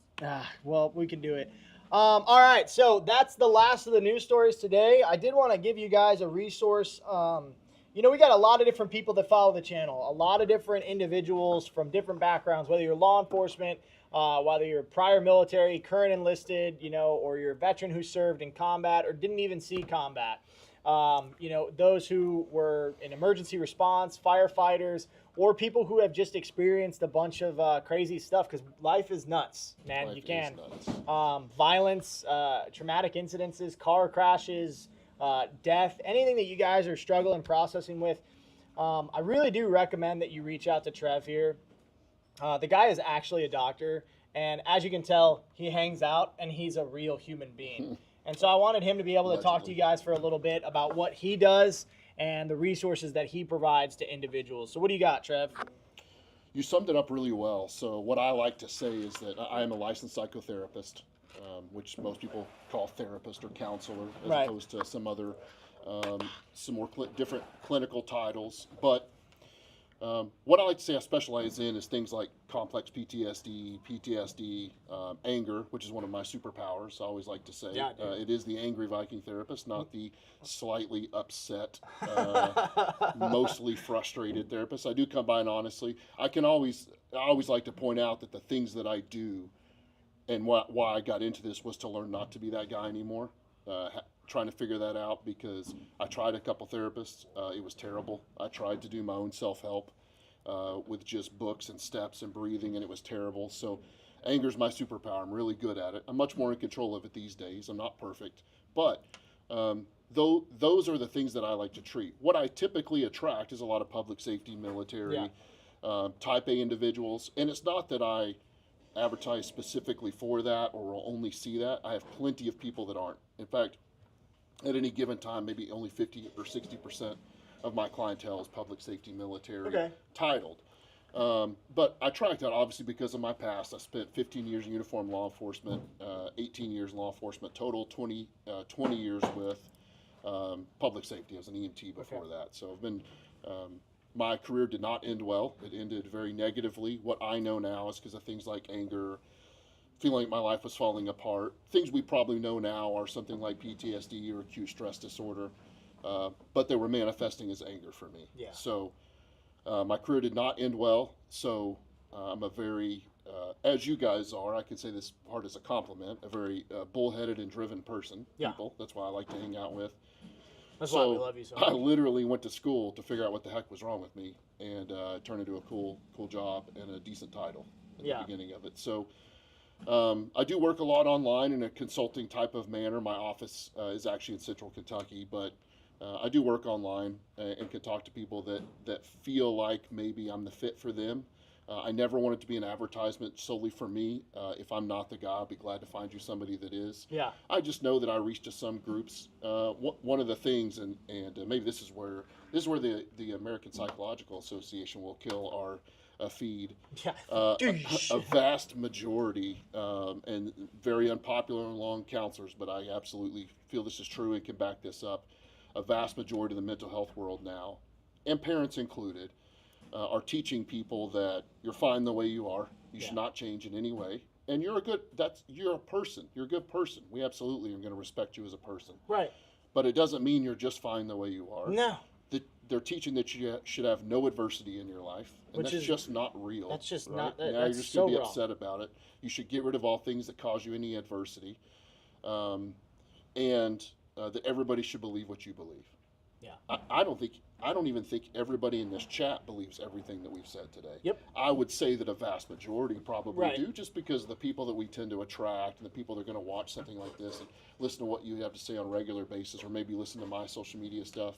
[SPEAKER 1] Well, we can do it. All right, so that's the last of the news stories today. I did want to give you guys a resource. We got a lot of different people that follow the channel, a lot of different individuals from different backgrounds, whether you're law enforcement, whether you're prior military, current enlisted, or you're a veteran who served in combat or didn't even see combat. Those who were in emergency response, firefighters, or people who have just experienced a bunch of crazy stuff, because life is nuts, man.
[SPEAKER 2] Life
[SPEAKER 1] You can.
[SPEAKER 2] is nuts.
[SPEAKER 1] Violence, traumatic incidences, car crashes, death, anything that you guys are struggling processing with. I really do recommend that you reach out to Trev here. The guy is actually a doctor, and as you can tell, he hangs out, and he's a real human being. And so I wanted him to be able to talk to you guys for a little bit about what he does and the resources that he provides to individuals. So what do you got, Trev?
[SPEAKER 2] You summed it up really well. So what I like to say is that I am a licensed psychotherapist. which most people call therapist or counselor, as
[SPEAKER 1] Right.
[SPEAKER 2] opposed to some other, some more different clinical titles. But what I like to say I specialize in is things like complex PTSD, anger, which is one of my superpowers. I always like to say
[SPEAKER 1] Yeah, dude.
[SPEAKER 2] it is the angry Viking therapist, not the slightly upset, mostly frustrated therapist. I do come by, and honestly, I always like to point out that the things that I do and why I got into this was to learn not to be that guy anymore. Trying to figure that out, because I tried a couple therapists. It was terrible. I tried to do my own self-help with just books and steps and breathing, and it was terrible. So anger's my superpower. I'm really good at it. I'm much more in control of it these days. I'm not perfect, but those are the things that I like to treat. What I typically attract is a lot of public safety, military, type A individuals, and it's not that I advertise specifically for that or will only see that. I have plenty of people that aren't. In fact, at any given time, maybe only 50 or 60% of my clientele is public safety, military, titled. But I track that obviously because of my past. I spent 15 years in uniform law enforcement, 18 years in law enforcement, total 20 years with public safety as an EMT before that. So I've been, my career did not end well. It ended very negatively. What I know now is because of things like anger, feeling like my life was falling apart. Things we probably know now are something like PTSD or acute stress disorder, but they were manifesting as anger for me.
[SPEAKER 1] Yeah.
[SPEAKER 2] So my career did not end well. So I'm a very, as you guys are, I can say this part as a compliment, a very bullheaded and driven person.
[SPEAKER 1] Yeah.
[SPEAKER 2] People. That's why I like to hang out with.
[SPEAKER 1] That's why we love you so much.
[SPEAKER 2] I literally went to school to figure out what the heck was wrong with me, and it turned into a cool job and a decent title in the beginning of it. So I do work a lot online in a consulting type of manner. My office is actually in Central Kentucky, but I do work online and can talk to people that feel like maybe I'm the fit for them. I never want it to be an advertisement solely for me. If I'm not the guy, I'll be glad to find you somebody that is.
[SPEAKER 1] Yeah.
[SPEAKER 2] I just know that I reach to some groups. One of the things, and maybe this is where the American Psychological Association will kill our feed.
[SPEAKER 1] Yeah.
[SPEAKER 2] A vast majority, and very unpopular among counselors, but I absolutely feel this is true and can back this up. A vast majority of the mental health world now, and parents included, are teaching people that you're fine the way you are. You should not change in any way. And you're a person. You're a good person. We absolutely are going to respect you as a person.
[SPEAKER 1] Right.
[SPEAKER 2] But it doesn't mean you're just fine the way you are.
[SPEAKER 1] No.
[SPEAKER 2] They're teaching that you should have no adversity in your life. And that's just not real.
[SPEAKER 1] That's just
[SPEAKER 2] right?
[SPEAKER 1] not.
[SPEAKER 2] Now
[SPEAKER 1] That's
[SPEAKER 2] you're just
[SPEAKER 1] so
[SPEAKER 2] going to be
[SPEAKER 1] wrong.
[SPEAKER 2] upset about it. You should get rid of all things that cause you any adversity. And that everybody should believe what you believe.
[SPEAKER 1] Yeah.
[SPEAKER 2] I don't even think everybody in this chat believes everything that we've said today.
[SPEAKER 1] Yep.
[SPEAKER 2] I would say that a vast majority probably
[SPEAKER 1] Right.
[SPEAKER 2] do, just because of the people that we tend to attract and the people that are going to watch something like this and listen to what you have to say on a regular basis, or maybe listen to my social media stuff.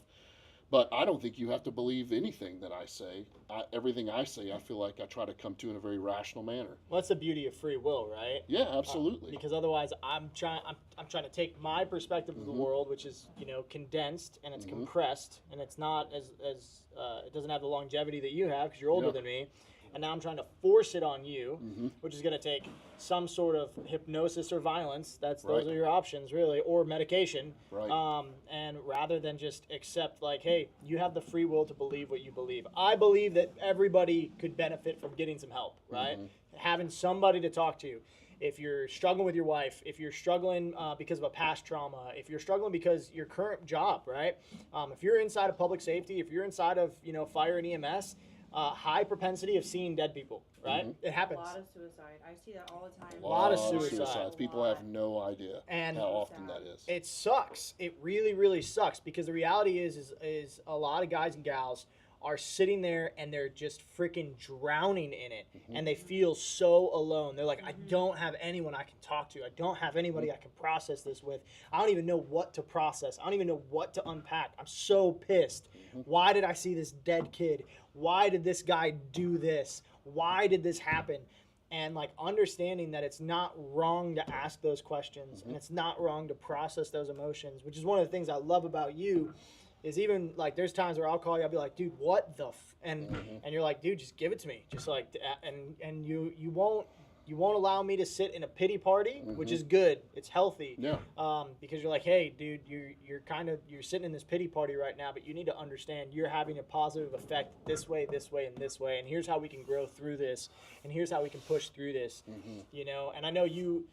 [SPEAKER 2] But I don't think you have to believe anything that I say. Everything I say, I feel like I try to come to in a very rational manner.
[SPEAKER 1] Well, that's the beauty of free will, right?
[SPEAKER 2] Yeah, absolutely.
[SPEAKER 1] Because otherwise, I'm trying to take my perspective of the world, which is condensed and it's compressed, and it's not as it doesn't have the longevity that you have because you're older than me. And now I'm trying to force it on you, which is going to take some sort of hypnosis or violence. Those are your options, really, or medication.
[SPEAKER 2] Right.
[SPEAKER 1] And rather than just accept, like, hey, you have the free will to believe what you believe. I believe that everybody could benefit from getting some help, right? Having somebody to talk to. If you're struggling with your wife, if you're struggling because of a past trauma, if you're struggling because your current job, right? If you're inside of public safety, if you're inside of fire and EMS. High propensity of seeing dead people, right? It happens.
[SPEAKER 3] A lot of suicide. I see that all the time.
[SPEAKER 1] A lot of suicides.
[SPEAKER 2] People have no idea
[SPEAKER 1] And
[SPEAKER 2] how often that is.
[SPEAKER 1] It sucks. It really, really sucks, because the reality is a lot of guys and gals are sitting there and they're just freaking drowning in it, and they feel so alone. They're like, I don't have anyone I can talk to. I don't have anybody I can process this with. I don't even know what to process. I don't even know what to unpack. I'm so pissed. Why did I see this dead kid? Why did this guy do this? Why did this happen? And like understanding that it's not wrong to ask those questions, and it's not wrong to process those emotions, which is one of the things I love about you. Is even like there's times where I'll call you, I'll be like, dude, what the and you're like, dude, just give it to me, just like, and you won't you won't allow me to sit in a pity party, which is good. It's healthy.
[SPEAKER 2] Yeah.
[SPEAKER 1] Because you're like, hey, dude, you're sitting in this pity party right now, but you need to understand you're having a positive effect this way, and this way, and here's how we can grow through this, and here's how we can push through this. You know, and I know you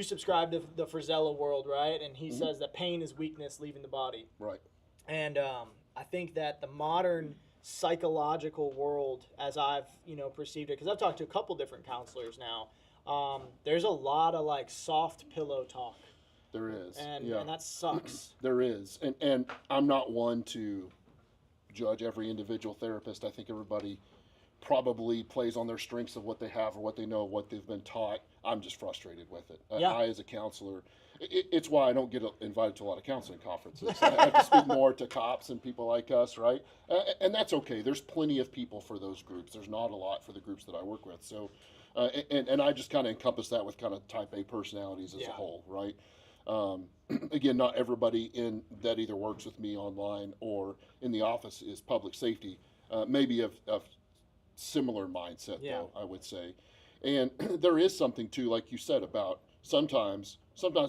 [SPEAKER 1] subscribe to the Frizella world, right? And he says that pain is weakness leaving the body.
[SPEAKER 2] Right.
[SPEAKER 1] And I think that the modern psychological world, as I've perceived it, because I've talked to a couple different counselors now, there's a lot of like soft pillow talk.
[SPEAKER 2] There is,
[SPEAKER 1] and that sucks.
[SPEAKER 2] There is, and I'm not one to judge every individual therapist. I think everybody probably plays on their strengths of what they have or what they know, what they've been taught. I'm just frustrated with it. I, as a counselor, it's why I don't get invited to a lot of counseling conferences. I have to speak more to cops and people like us, right? And that's okay. There's plenty of people for those groups. There's not a lot for the groups that I work with. So, and I just kind of encompass that with kind of type A personalities as a whole, right? Again, not everybody in that either works with me online or in the office is public safety. Maybe of similar mindset, though, I would say. And there is something too, like you said, about sometimes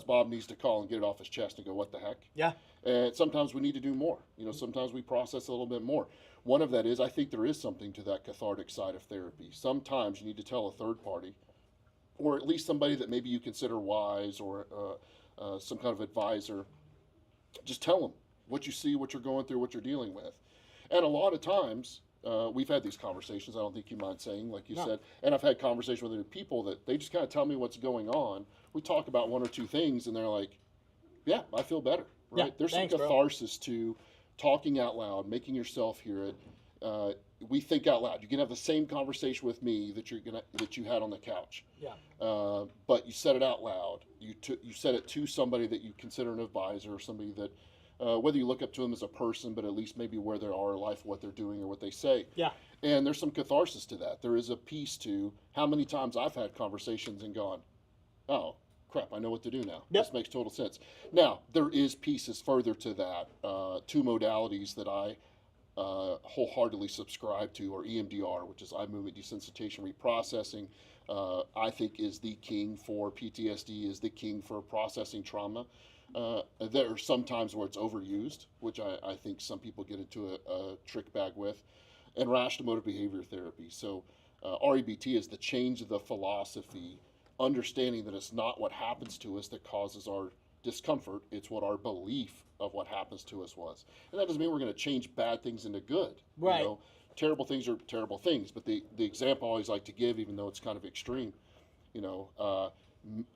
[SPEAKER 2] Bob needs to call and get it off his chest and go, what the heck?
[SPEAKER 1] Yeah.
[SPEAKER 2] And sometimes we need to do more. Sometimes we process a little bit more. One of that is, I think there is something to that cathartic side of therapy. Sometimes you need to tell a third party, or at least somebody that maybe you consider wise or some kind of advisor, just tell them what you see, what you're going through, what you're dealing with. And a lot of times, we've had these conversations, I don't think you mind saying, like you said, and I've had conversations with other people that they just kind of tell me what's going on. We talk about one or two things, and they're like, yeah, I feel better, right?
[SPEAKER 1] Yeah,
[SPEAKER 2] There's
[SPEAKER 1] thanks,
[SPEAKER 2] some catharsis to talking out loud, making yourself hear it. We think out loud. You can have the same conversation with me that you had on the couch.
[SPEAKER 1] Yeah.
[SPEAKER 2] But you said it out loud. You said it to somebody that you consider an advisor, or somebody that whether you look up to them as a person, but at least maybe where they are in life, what they're doing, or what they say.
[SPEAKER 1] Yeah.
[SPEAKER 2] And there's some catharsis to that. There is a piece to how many times I've had conversations and gone, oh, crap, I know what to do now.
[SPEAKER 1] Yep.
[SPEAKER 2] This makes total sense. Now, there is pieces further to that, two modalities that I wholeheartedly subscribe to, or EMDR, which is eye movement desensitization reprocessing. I think is the king for PTSD, is the king for processing trauma. There are some times where it's overused, which I think some people get into a trick bag with, and rational motor behavior therapy. So REBT is the change of the philosophy, understanding that it's not what happens to us that causes our discomfort, it's what our belief of what happens to us was. And that doesn't mean we're going to change bad things into good.
[SPEAKER 1] Right.
[SPEAKER 2] Terrible things are terrible things, but the example I always like to give, even though it's kind of extreme,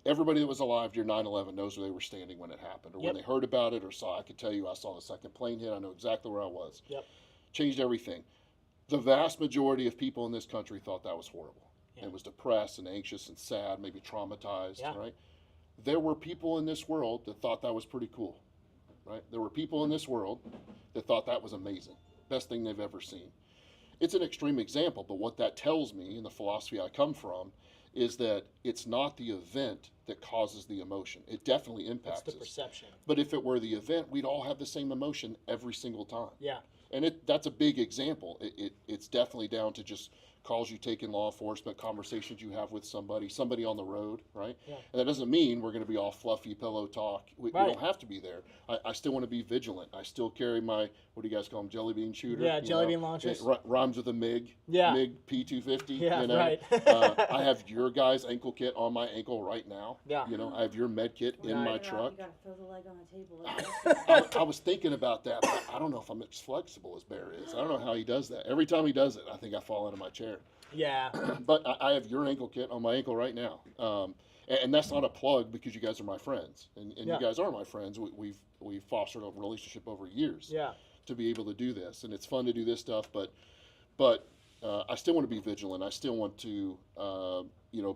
[SPEAKER 2] everybody that was alive during 9/11 knows where they were standing when it happened, or when they heard about it or saw. I could tell you, I saw the second plane hit. I know exactly where I was.
[SPEAKER 1] Yep.
[SPEAKER 2] Changed everything. The vast majority of people in this country thought that was horrible.
[SPEAKER 1] Yeah.
[SPEAKER 2] And was depressed and anxious and sad, maybe traumatized,
[SPEAKER 1] Yeah.
[SPEAKER 2] right? There were people in this world that thought that was pretty cool, right? There were people in this world that thought that was amazing. Best thing they've ever seen. It's an extreme example, but what that tells me, and the philosophy I come from, is that it's not the event that causes the emotion. It definitely impacts
[SPEAKER 1] It's the
[SPEAKER 2] us.
[SPEAKER 1] perception.
[SPEAKER 2] But if it were the event, we'd all have the same emotion every single time.
[SPEAKER 1] Yeah.
[SPEAKER 2] And that's a big example. It's definitely down to just calls you take in law enforcement, conversations you have with somebody on the road, right?
[SPEAKER 1] Yeah.
[SPEAKER 2] And that doesn't mean we're going to be all fluffy pillow talk. We
[SPEAKER 1] Right.
[SPEAKER 2] don't have to be there. I still want to be vigilant. I still carry my, what do you guys call them, jelly bean shooter?
[SPEAKER 1] Yeah, jelly bean launchers.
[SPEAKER 2] It rhymes with a MiG.
[SPEAKER 1] Yeah.
[SPEAKER 2] MiG P250.
[SPEAKER 1] Yeah, right.
[SPEAKER 2] I have your guys' ankle kit on my ankle right now.
[SPEAKER 1] Yeah.
[SPEAKER 2] I have your med kit in
[SPEAKER 1] Right.
[SPEAKER 2] my
[SPEAKER 3] You
[SPEAKER 2] truck.
[SPEAKER 3] gotta throw the leg on the table.
[SPEAKER 2] I was thinking about that, but I don't know if I'm as flexible as Bear is. I don't know how he does that. Every time he does it, I think I fall out of my chair.
[SPEAKER 1] Yeah.
[SPEAKER 2] But I have your ankle kit on my ankle right now. And that's not a plug because you guys are my friends. And
[SPEAKER 1] Yeah.
[SPEAKER 2] you guys are my friends. We've fostered a relationship over years
[SPEAKER 1] Yeah.
[SPEAKER 2] to be able to do this. And it's fun to do this stuff, but I still want to be vigilant. I still want to,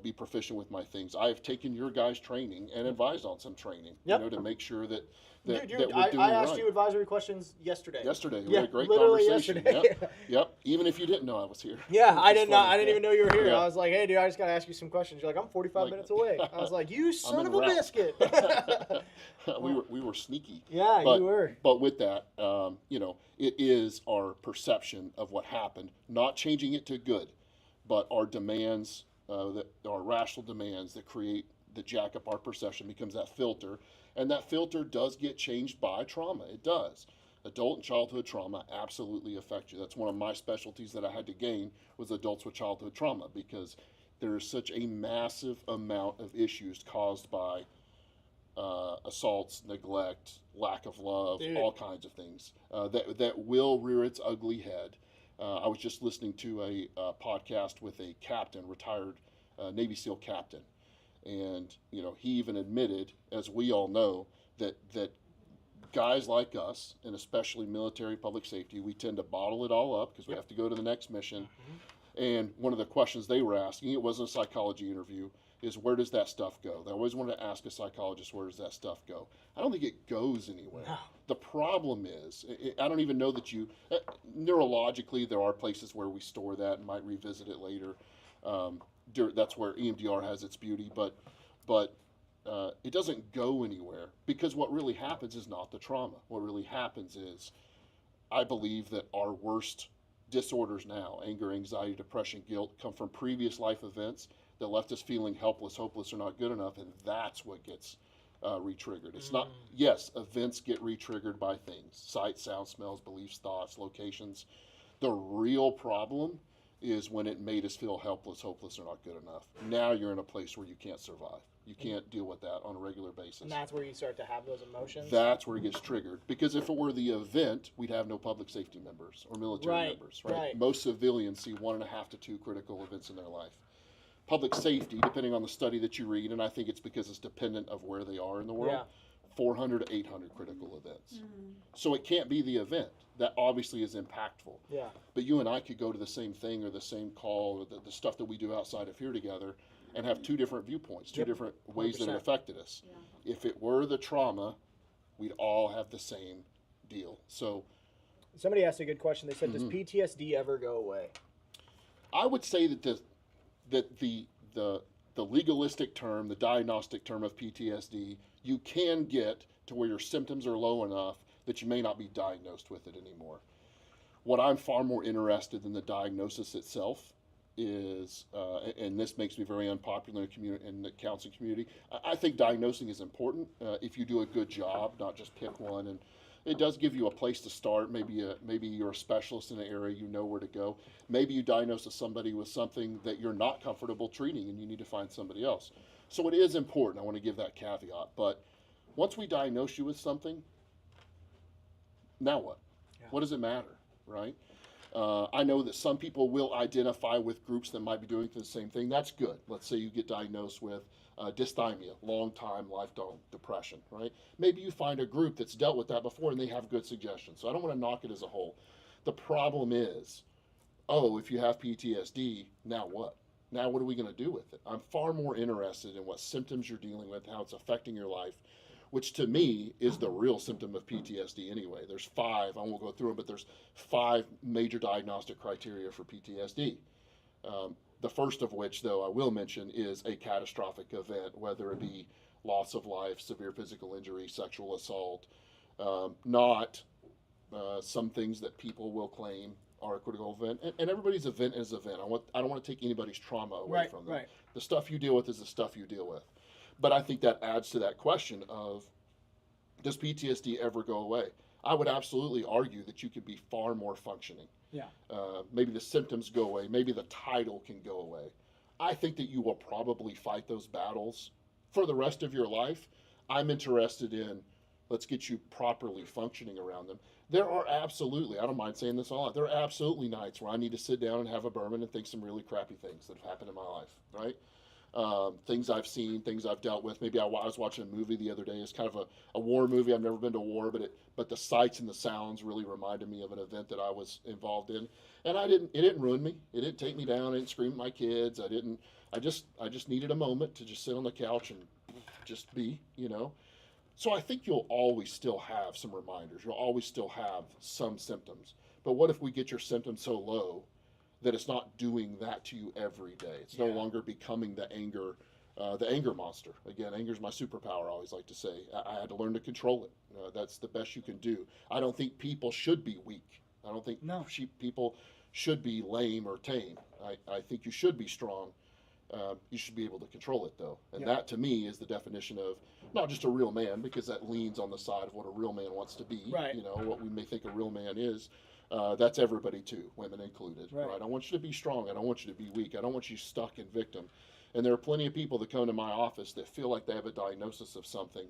[SPEAKER 2] be proficient with my things. I have taken your guys' training and advised on some training,
[SPEAKER 1] Yep.
[SPEAKER 2] to make sure that
[SPEAKER 1] Dude,
[SPEAKER 2] that we're doing
[SPEAKER 1] I asked
[SPEAKER 2] right.
[SPEAKER 1] you advisory questions yesterday.
[SPEAKER 2] Yesterday, we
[SPEAKER 1] Yeah,
[SPEAKER 2] had a great
[SPEAKER 1] literally
[SPEAKER 2] conversation.
[SPEAKER 1] yesterday.
[SPEAKER 2] Yep. Even if you didn't know I was here.
[SPEAKER 1] Yeah,
[SPEAKER 2] Which
[SPEAKER 1] I
[SPEAKER 2] is
[SPEAKER 1] didn't
[SPEAKER 2] funny.
[SPEAKER 1] even know you were here.
[SPEAKER 2] Yeah.
[SPEAKER 1] I was like, hey, dude, I just got to ask you some questions. You're like, I'm 45
[SPEAKER 2] Like-
[SPEAKER 1] minutes away. I was like, you son
[SPEAKER 2] in
[SPEAKER 1] of a
[SPEAKER 2] route.
[SPEAKER 1] biscuit.
[SPEAKER 2] we were sneaky.
[SPEAKER 1] Yeah,
[SPEAKER 2] But-
[SPEAKER 1] you were.
[SPEAKER 2] But with that, it is our perception of what happened, not changing it to good, but our demands that are rational demands that jack up our perception, becomes that filter, and that filter does get changed by trauma. It does. Adult and childhood trauma absolutely affect you. That's one of my specialties that I had to gain, was adults with childhood trauma, because there is such a massive amount of issues caused by assaults, neglect, lack of love,
[SPEAKER 1] Dude.
[SPEAKER 2] all kinds of things that will rear its ugly head. I was just listening to a podcast with a captain, retired Navy SEAL captain, and he even admitted, as we all know, that guys like us, and especially military public safety, we tend to bottle it all up because we have to go to the next mission. And one of the questions they were asking, it wasn't a psychology interview, is where does that stuff go? They always wanted to ask a psychologist, where does that stuff go? I don't think it goes anywhere.
[SPEAKER 1] No.
[SPEAKER 2] The problem is, I don't even know that neurologically, there are places where we store that and might revisit it later. That's where EMDR has its beauty, but it doesn't go anywhere, because what really happens is not the trauma. What really happens is, I believe that our worst disorders now, anger, anxiety, depression, guilt, come from previous life events that left us feeling helpless, hopeless, or not good enough, and that's what gets re-triggered. It's not, yes, events get re-triggered by things, sight, sound, smells, beliefs, thoughts, locations. The real problem is when it made us feel helpless, hopeless, or not good enough. Now you're in a place where you can't survive. You can't deal with that on a regular basis.
[SPEAKER 1] And that's where you start to have those emotions.
[SPEAKER 2] That's where it gets triggered. Because if it were the event, we'd have no public safety members or military members, right?
[SPEAKER 1] Right.
[SPEAKER 2] Most civilians see 1.5 to 2 critical events in their life. Public safety, depending on the study that you read, and I think it's because it's dependent of where they are in the world, 400 to 800 critical events. So it can't be the event. That obviously is impactful.
[SPEAKER 1] Yeah.
[SPEAKER 2] But you and I could go to the same thing or the same call or the stuff that we do outside of here together and have 2 different viewpoints, 2 different ways that it
[SPEAKER 1] 100%.
[SPEAKER 2] affected us.
[SPEAKER 3] Yeah.
[SPEAKER 2] If it were the trauma, we'd all have the same deal. So
[SPEAKER 1] Somebody asked a good question. They said, does PTSD ever go away?
[SPEAKER 2] I would say that the legalistic term, the diagnostic term of PTSD, you can get to where your symptoms are low enough that you may not be diagnosed with it anymore. What I'm far more interested in the diagnosis itself is, and this makes me very unpopular in the counseling community, I think diagnosing is important if you do a good job, not just pick one. And it does give you a place to start. Maybe you're a specialist in an area, you know where to go. Maybe you diagnose somebody with something that you're not comfortable treating and you need to find somebody else. So it is important. I want to give that caveat. But once we diagnose you with something, now what?
[SPEAKER 1] Yeah.
[SPEAKER 2] What does it matter, right? I know that some people will identify with groups that might be doing the same thing. That's good. Let's say you get diagnosed with dysthymia, long-time, lifelong depression, right? Maybe you find a group that's dealt with that before and they have good suggestions. So I don't want to knock it as a whole. The problem is, if you have PTSD, now what? Now what are we going to do with it? I'm far more interested in what symptoms you're dealing with, how it's affecting your life, which to me is the real symptom of PTSD anyway. There's 5, I won't go through them, but there's 5 major diagnostic criteria for PTSD. The first of which, though, I will mention is a catastrophic event, whether it be loss of life, severe physical injury, sexual assault, not some things that people will claim are a critical event. And everybody's event is event. I don't want to take anybody's trauma away from them.
[SPEAKER 1] Right.
[SPEAKER 2] The stuff you deal with is the stuff you deal with. But I think that adds to that question of, does PTSD ever go away? I would absolutely argue that you could be far more functioning.
[SPEAKER 1] Yeah.
[SPEAKER 2] Maybe the symptoms go away. Maybe the title can go away. I think that you will probably fight those battles for the rest of your life. I'm interested in, let's get you properly functioning around them. There are absolutely, I don't mind saying this a lot, there are absolutely nights where I need to sit down and have a bourbon and think some really crappy things that have happened in my life, right? Things I've seen, things I've dealt with. Maybe I was watching a movie the other day. It's kind of a war movie. I've never been to war, but the sights and the sounds really reminded me of an event that I was involved in. And it didn't ruin me. It didn't take me down. I didn't scream at my kids. I just needed a moment to just sit on the couch and just be, So I think you'll always still have some reminders. You'll always still have some symptoms. But what if we get your symptoms so low that it's not doing that to you every day? It's no longer becoming the anger monster. Again, anger is my superpower, I always like to say. I had to learn to control it. That's the best you can do. I don't think people should be weak. I don't think people should be lame or tame. I think you should be strong. You should be able to control it, though. And
[SPEAKER 1] Yeah.
[SPEAKER 2] that, to me, is the definition of not just a real man, because that leans on the side of what a real man wants to be.
[SPEAKER 1] Right.
[SPEAKER 2] You know, what we may think a real man is. That's everybody, too, women included.
[SPEAKER 1] Right.
[SPEAKER 2] I want you to be strong. I don't want you to be weak. I don't want you stuck in victim. And there are plenty of people that come to my office that feel like they have a diagnosis of something,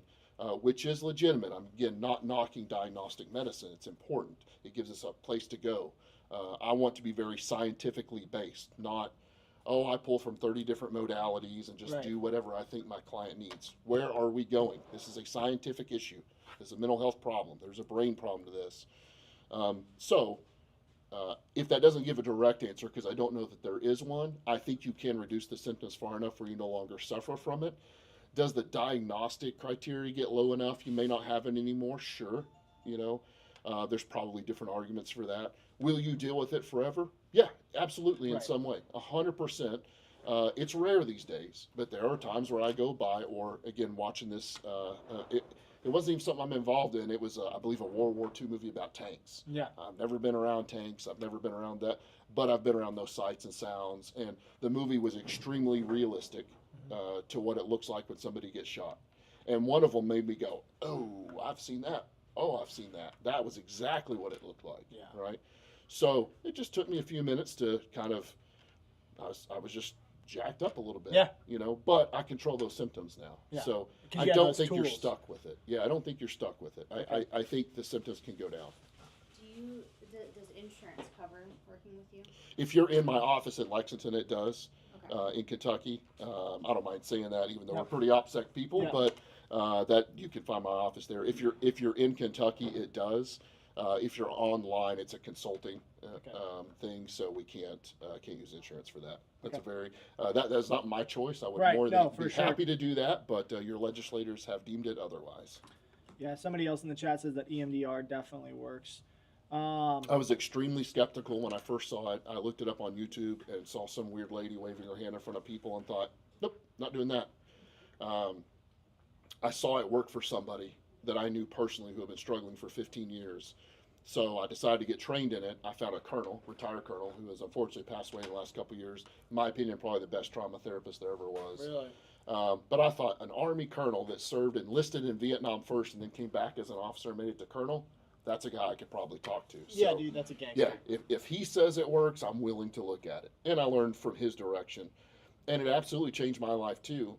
[SPEAKER 2] which is legitimate. I'm, again, not knocking diagnostic medicine. It's important. It gives us a place to go. I want to be very scientifically based, not, oh, I pull from 30 different modalities and just
[SPEAKER 1] Right.
[SPEAKER 2] do whatever I think my client needs. Where are we going? This is a scientific issue. There's a mental health problem. There's a brain problem to this. If that doesn't give a direct answer, because I don't know that there is one, I think you can reduce the symptoms far enough where you no longer suffer from it. Does the diagnostic criteria get low enough you may not have it anymore? Sure. You know, there's probably different arguments for that. Will you deal with it forever? Yeah, absolutely, in
[SPEAKER 1] Right.
[SPEAKER 2] some way. 100%. It's rare these days, but there are times where I go by, or again, watching this, it wasn't even something I'm involved in. It was, I believe, a World War II movie about tanks.
[SPEAKER 1] Yeah.
[SPEAKER 2] I've never been around tanks. I've never been around that, but I've been around those sights and sounds. And the movie was extremely realistic to what it looks like when somebody gets shot. And one of them made me go, "Oh, I've seen that. Oh, I've seen that. That was exactly what it looked like."
[SPEAKER 1] Yeah.
[SPEAKER 2] Right. So it just took me a few minutes to kind of, I was just jacked up a little bit.
[SPEAKER 1] Yeah.
[SPEAKER 2] You know, but I control those symptoms now.
[SPEAKER 1] Yeah.
[SPEAKER 2] So
[SPEAKER 1] 'Cause
[SPEAKER 2] I
[SPEAKER 1] you have
[SPEAKER 2] don't
[SPEAKER 1] those
[SPEAKER 2] think you're
[SPEAKER 1] tools.
[SPEAKER 2] stuck with it. Yeah, I don't think you're stuck with it.
[SPEAKER 1] Okay.
[SPEAKER 2] I think the symptoms can go down.
[SPEAKER 3] Does insurance cover working with you?
[SPEAKER 2] If you're in my office in Lexington, it does.
[SPEAKER 3] Okay.
[SPEAKER 2] In Kentucky, I don't mind saying that, even though
[SPEAKER 1] Yeah.
[SPEAKER 2] we're pretty OPSEC people.
[SPEAKER 1] Yeah.
[SPEAKER 2] But that you can find my office there. If you're in Kentucky, it does. If you're online, it's a consulting thing, so we can't use insurance for that. That's
[SPEAKER 1] Okay.
[SPEAKER 2] a very that's not my choice. I would
[SPEAKER 1] Right,
[SPEAKER 2] more
[SPEAKER 1] no,
[SPEAKER 2] than
[SPEAKER 1] for
[SPEAKER 2] be
[SPEAKER 1] sure.
[SPEAKER 2] happy to do that, but your legislators have deemed it otherwise.
[SPEAKER 1] Yeah, somebody else in the chat says that EMDR definitely works.
[SPEAKER 2] I was extremely skeptical when I first saw it. I looked it up on YouTube and saw some weird lady waving her hand in front of people and thought, nope, not doing that. I saw it work for somebody that I knew personally who had been struggling for 15 years. So I decided to get trained in it. I found a colonel, retired colonel, who has unfortunately passed away in the last couple of years. In my opinion, probably the best trauma therapist there ever was.
[SPEAKER 1] Really?
[SPEAKER 2] But I thought an Army colonel that served, enlisted in Vietnam first, and then came back as an officer and made it to colonel, that's a guy I could probably talk to.
[SPEAKER 1] Yeah,
[SPEAKER 2] So,
[SPEAKER 1] dude, that's a gangster.
[SPEAKER 2] yeah, if he says it works, I'm willing to look at it. And I learned from his direction. And it absolutely changed my life, too.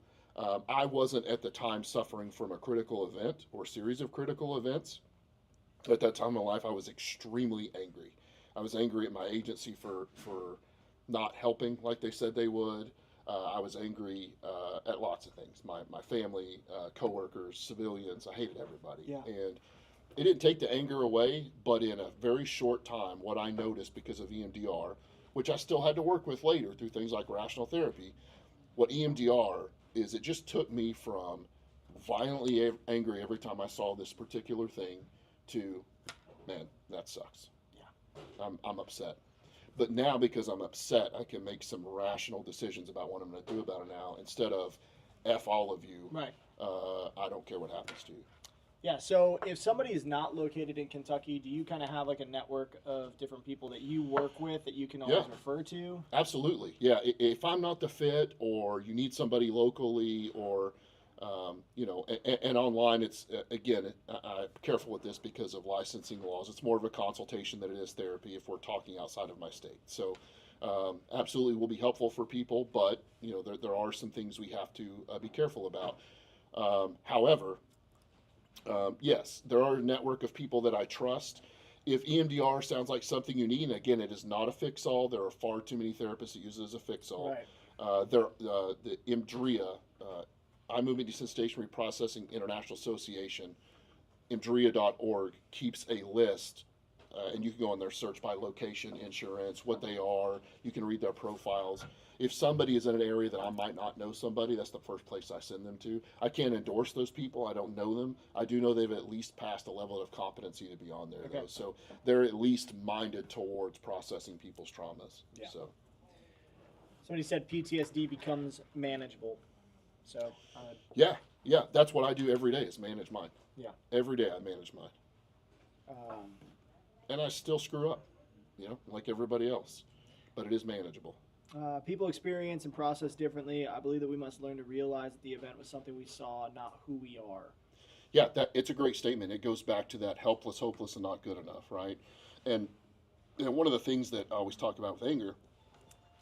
[SPEAKER 2] I wasn't at the time suffering from a critical event or series of critical events. At that time in my life, I was extremely angry. I was angry at my agency for not helping like they said they would. I was angry at lots of things. My family, coworkers, civilians. I hated everybody.
[SPEAKER 1] Yeah.
[SPEAKER 2] And it didn't take the anger away, but in a very short time, what I noticed because of EMDR, which I still had to work with later through things like rational therapy, what EMDR is, it just took me from violently angry every time I saw this particular thing to, man, that sucks.
[SPEAKER 1] Yeah.
[SPEAKER 2] I'm upset. But now, because I'm upset, I can make some rational decisions about what I'm going to do about it now, instead of F all of you.
[SPEAKER 1] Right.
[SPEAKER 2] I don't care what happens to you.
[SPEAKER 1] Yeah, so if somebody is not located in Kentucky, do you kind of have like a network of different people that you work with that you can always
[SPEAKER 2] Yeah.
[SPEAKER 1] refer to?
[SPEAKER 2] Absolutely. Yeah. If I'm not the fit, or you need somebody locally, or, and online, it's, again, I'm careful with this because of licensing laws. It's more of a consultation than it is therapy if we're talking outside of my state. So absolutely will be helpful for people, but, there are some things we have to be careful about. However, yes, there are a network of people that I trust. If EMDR sounds like something you need, and again, it is not a fix-all. There are far too many therapists that use it as a fix-all.
[SPEAKER 1] Right.
[SPEAKER 2] The IMDRIA, Eye Movement Desensitization Reprocessing International Association, IMDRIA.org, keeps a list, and you can go on there, search by location, insurance, what they are. You can read their profiles. If somebody is in an area that I might not know somebody, that's the first place I send them to. I can't endorse those people. I don't know them. I do know they've at least passed a level of competency to be on there,
[SPEAKER 1] Okay.
[SPEAKER 2] though. So they're at least minded towards processing people's traumas.
[SPEAKER 1] Yeah.
[SPEAKER 2] So
[SPEAKER 1] Somebody said PTSD becomes manageable. So,
[SPEAKER 2] yeah, that's what I do every day is manage mine.
[SPEAKER 1] yeah.
[SPEAKER 2] Every day I manage mine. And I still screw up, like everybody else. But it is manageable.
[SPEAKER 1] People experience and process differently. I believe that we must learn to realize that the event was something we saw, not who we are.
[SPEAKER 2] Yeah, it's a great statement. It goes back to that helpless, hopeless, and not good enough, right? And one of the things that I always talk about with anger,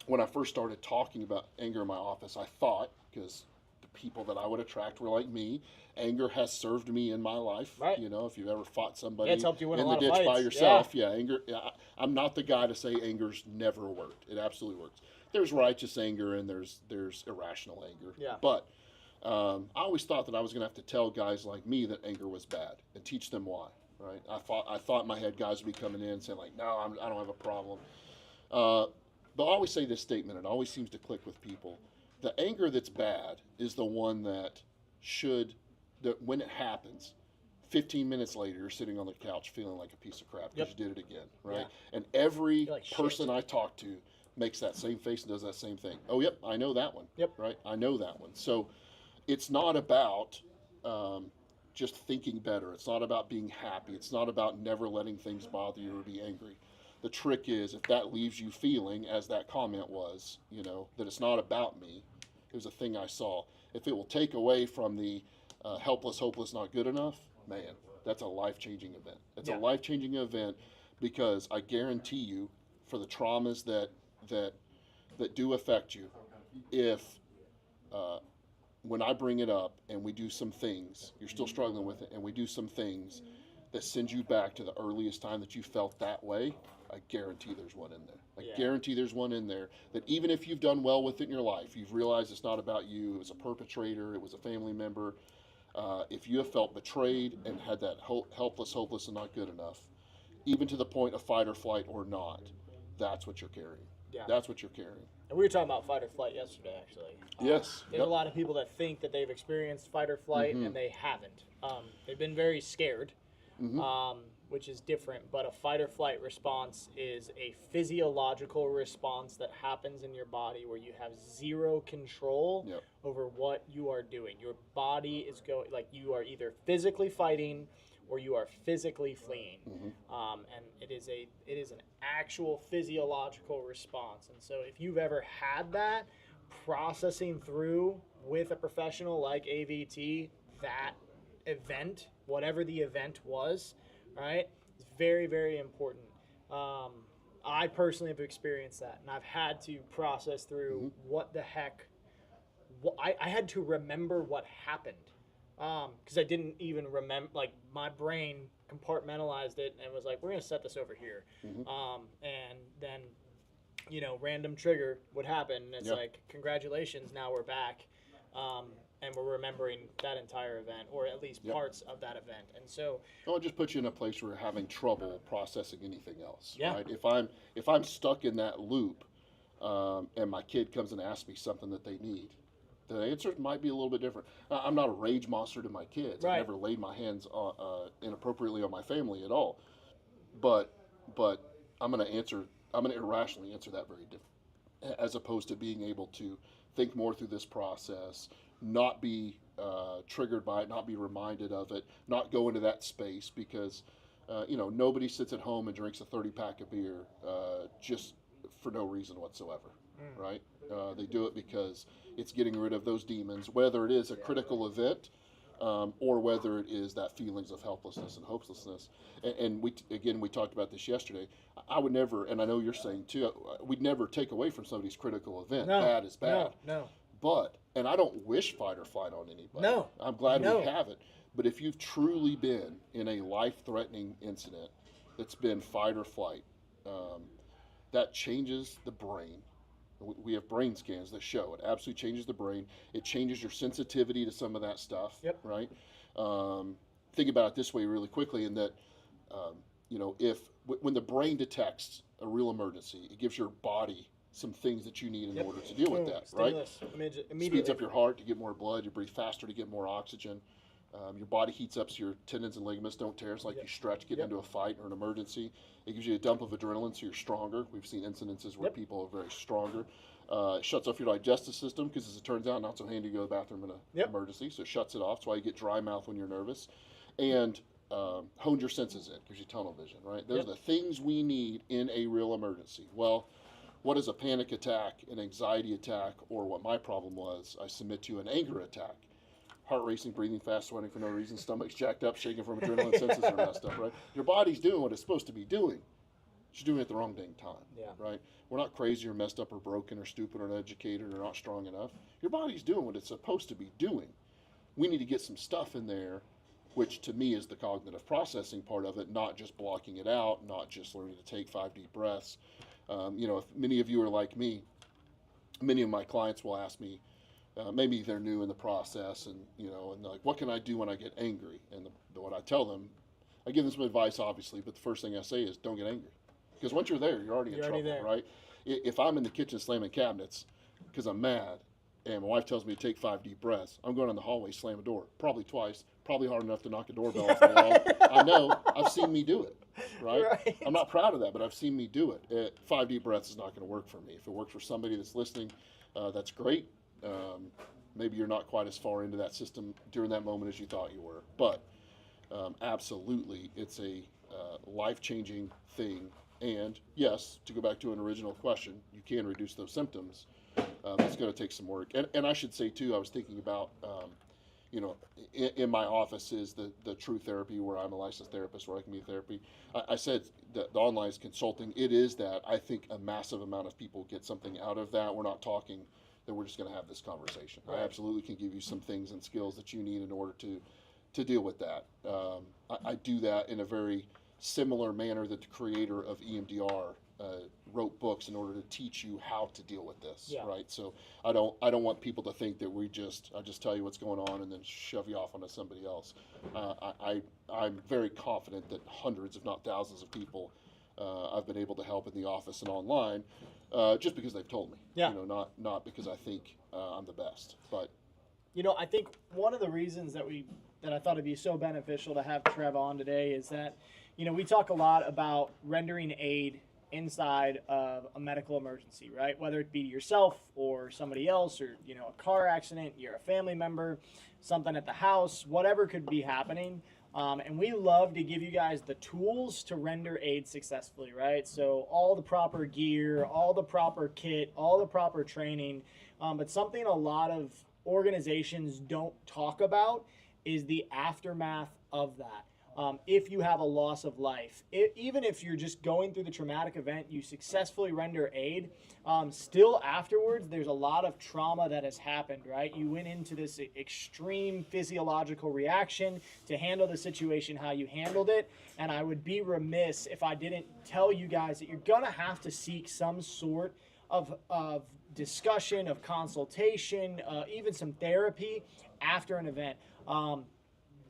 [SPEAKER 2] when I first started talking about anger in my office, I thought, because the people that I would attract were like me, anger has served me in my life.
[SPEAKER 1] Right.
[SPEAKER 2] You know, if you've ever fought somebody
[SPEAKER 1] Yeah, it's helped you win
[SPEAKER 2] in
[SPEAKER 1] a
[SPEAKER 2] the
[SPEAKER 1] lot of
[SPEAKER 2] ditch by
[SPEAKER 1] fights.
[SPEAKER 2] yourself, anger. Yeah, I'm not the guy to say anger's never worked. It absolutely works. There's righteous anger and there's irrational anger.
[SPEAKER 1] Yeah.
[SPEAKER 2] But I always thought that I was going to have to tell guys like me that anger was bad and teach them why. Right? I thought in my head guys would be coming in saying like, no, I don't have a problem. But I always say this statement, and it always seems to click with people. The anger that's bad is the one that when it happens, 15 minutes later, you're sitting on the couch feeling like a piece of crap because you did it again, right?
[SPEAKER 1] Yeah.
[SPEAKER 2] And every
[SPEAKER 1] You're like,
[SPEAKER 2] person I talk to makes that same face and does that same thing. Oh, yep, I know that one.
[SPEAKER 1] Yep.
[SPEAKER 2] Right? I know that one. So it's not about just thinking better. It's not about being happy. It's not about never letting things bother you or be angry. The trick is if that leaves you feeling, as that comment was, that it's not about me, it was a thing I saw. If it will take away from the helpless, hopeless, not good enough, man, that's a life-changing event. It's a life-changing event because I guarantee you, for the traumas that do affect you, if when I bring it up and we do some things, you're still struggling with it, and we do some things that send you back to the earliest time that you felt that way, I guarantee there's one in there. I guarantee there's one in there that even if you've done well with it in your life, you've realized it's not about you, it was a perpetrator, it was a family member. If you have felt betrayed and had that helpless, hopeless, and not good enough, even to the point of fight or flight or not, that's what you're carrying.
[SPEAKER 1] Yeah.
[SPEAKER 2] That's what you're carrying.
[SPEAKER 1] And we were talking about fight or flight yesterday, actually.
[SPEAKER 2] Yes.
[SPEAKER 1] There's a lot of people that think that they've experienced fight or flight, and they haven't. They've been very scared, which is different. But a fight or flight response is a physiological response that happens in your body where you have zero control over what you are doing. Your body is going, like you are either physically fighting or you are physically fleeing. And it is an actual physiological response. And so if you've ever had that, processing through with a professional like AVT, that event, whatever the event was, right, is very, very important. I personally have experienced that, and I've had to process through what the heck. I had to remember what happened. Because I didn't even remember, like my brain compartmentalized it and was like, we're going to set this over here. And then, random trigger would happen. And it's like, congratulations, now we're back. And we're remembering that entire event, or at least parts of that event. And so
[SPEAKER 2] Well, it just puts you in a place where you're having trouble processing anything else.
[SPEAKER 1] Yeah.
[SPEAKER 2] Right? If I'm stuck in that loop, and my kid comes and asks me something that they need, the answer might be a little bit different. I'm not a rage monster to my kids.
[SPEAKER 1] Right.
[SPEAKER 2] I've never laid my hands inappropriately on my family at all. But I'm going to irrationally answer that very different, as opposed to being able to think more through this process, not be triggered by it, not be reminded of it, not go into that space because, nobody sits at home and drinks a 30-pack of beer just for no reason whatsoever, right? They do it because it's getting rid of those demons, whether it is a critical event or whether it is that feelings of helplessness and hopelessness. And we talked about this yesterday. I would never, and I know you're saying too, we'd never take away from somebody's critical event.
[SPEAKER 1] No,
[SPEAKER 2] Bad is bad.
[SPEAKER 1] No.
[SPEAKER 2] But, and I don't wish fight or flight on anybody.
[SPEAKER 1] No.
[SPEAKER 2] I'm glad
[SPEAKER 1] No.
[SPEAKER 2] we have it. But if you've truly been in a life-threatening incident that's been fight or flight, that changes the brain. We have brain scans that show it absolutely changes the brain. It changes your sensitivity to some of that stuff, right? Think about it this way really quickly, in that, when the brain detects a real emergency, it gives your body some things that you need in order to deal with that, right? Speeds up your heart to get more blood. You breathe faster to get more oxygen. Your body heats up so your tendons and ligaments don't tear. It's like you stretch, get into a fight or an emergency. It gives you a dump of adrenaline so you're stronger. We've seen incidences where people are very stronger. It shuts off your digestive system because, as it turns out, not so handy to go to the bathroom in an emergency. So it shuts it off. That's why you get dry mouth when you're nervous. And hones your senses in, gives you tunnel vision, right? Those are the things we need in a real emergency. Well, What is a panic attack, an anxiety attack, or what my problem was, I submit to an anger attack. Heart racing, breathing fast, sweating for no reason, stomach's jacked up, shaking from adrenaline, senses are messed up, right? Your body's doing what it's supposed to be doing. She's doing it at the wrong dang time, right? We're not crazy or messed up or broken or stupid or uneducated or not strong enough. Your body's doing what it's supposed to be doing. We need to get some stuff in there, which to me is the cognitive processing part of it, not just blocking it out, not just learning to take 5 deep breaths. If many of you are like me, many of my clients will ask me, maybe they're new in the process, and and they're like, what can I do when I get angry? And what I tell them, I give them some advice, obviously, but the first thing I say is don't get angry. Because once you're there, you're already in trouble, right? If I'm in the kitchen slamming cabinets because I'm mad, and my wife tells me to take 5 deep breaths, I'm going in the hallway, slam a door, probably twice, probably hard enough to knock a doorbell off the wall. I know, I've seen me do it, right? I'm not proud of that, but I've seen me do it. 5 deep breaths is not going to work for me. If it works for somebody that's listening, that's great. Maybe you're not quite as far into that system during that moment as you thought you were, but absolutely, it's a life-changing thing. And yes, to go back to an original question, you can reduce those symptoms. It's going to take some work. And I should say, too, I was thinking about, in my office is the True Therapy, where I'm a licensed therapist, where I can be therapy. I said that the online is consulting. It is that. I think a massive amount of people get something out of that. We're not talking that we're just going to have this conversation. Right. I absolutely can give you some things and skills that you need in order to deal with that. I do that in a very similar manner that the creator of EMDR wrote books in order to teach you how to deal with this, right? So I don't want people to think that I just tell you what's going on and then shove you off onto somebody else. I'm very confident that hundreds, if not thousands, of people I've been able to help in the office and online, just because they've told me. Not because I think I'm the best, but.
[SPEAKER 1] I think one of the reasons that I thought it'd be so beneficial to have Trev on today is that, we talk a lot about rendering aid inside of a medical emergency, right? Whether it be yourself or somebody else, or, a car accident, you're a family member, something at the house, whatever could be happening. And we love to give you guys the tools to render aid successfully, right? So all the proper gear, all the proper kit, all the proper training. But something a lot of organizations don't talk about is the aftermath of that. If you have a loss of life, even if you're just going through the traumatic event, you successfully render aid, still afterwards, there's a lot of trauma that has happened, right? You went into this extreme physiological reaction to handle the situation how you handled it, and I would be remiss if I didn't tell you guys that you're going to have to seek some sort of discussion, of consultation, even some therapy after an event.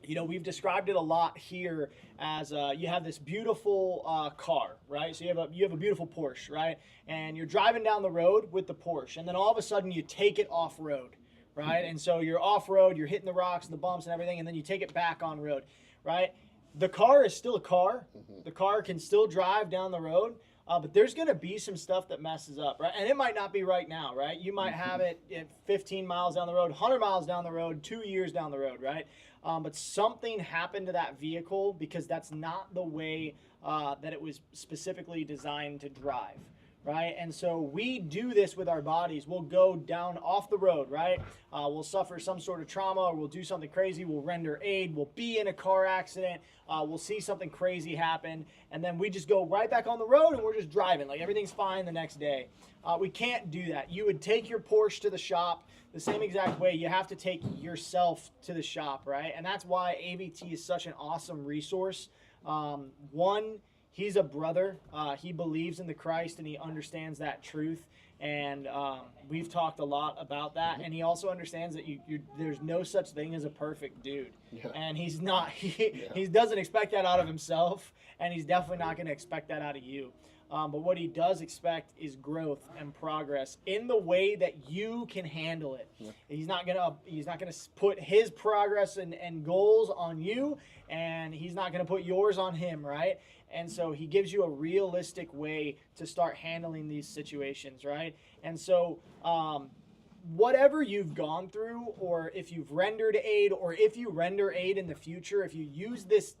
[SPEAKER 1] We've described it a lot here as you have this beautiful car, right? So you have a beautiful Porsche, right? And you're driving down the road with the Porsche, and then all of a sudden you take it off road, right? And so you're off road, you're hitting the rocks and the bumps and everything, and then you take it back on road, right? The car is still a car. The car can still drive down the road. But there's going to be some stuff that messes up, right? And it might not be right now, right? You might have it at 15 miles down the road, 100 miles down the road, 2 years down the road, right? But something happened to that vehicle because that's not the way that it was specifically designed to drive, right? And so we do this with our bodies. We'll go down off the road, right? We'll suffer some sort of trauma, or we'll do something crazy. We'll render aid. We'll be in a car accident. We'll see something crazy happen. And then we just go right back on the road and we're just driving. Like everything's fine the next day. We can't do that. You would take your Porsche to the shop the same exact way. You have to take yourself to the shop, right? And that's why AVT is such an awesome resource. One, he's a brother. He believes in the Christ and he understands that truth. And we've talked a lot about that. And he also understands that there's no such thing as a perfect dude. Yeah. And he's not. He doesn't expect that out of himself, and he's definitely not going to expect that out of you. But what he does expect is growth and progress in the way that you can handle it. Yeah. He's not gonna put his progress and goals on you, and he's not gonna put yours on him, right? And so he gives you a realistic way to start handling these situations, right? And so whatever you've gone through, or if you've rendered aid, or if you render aid in the future, if you use this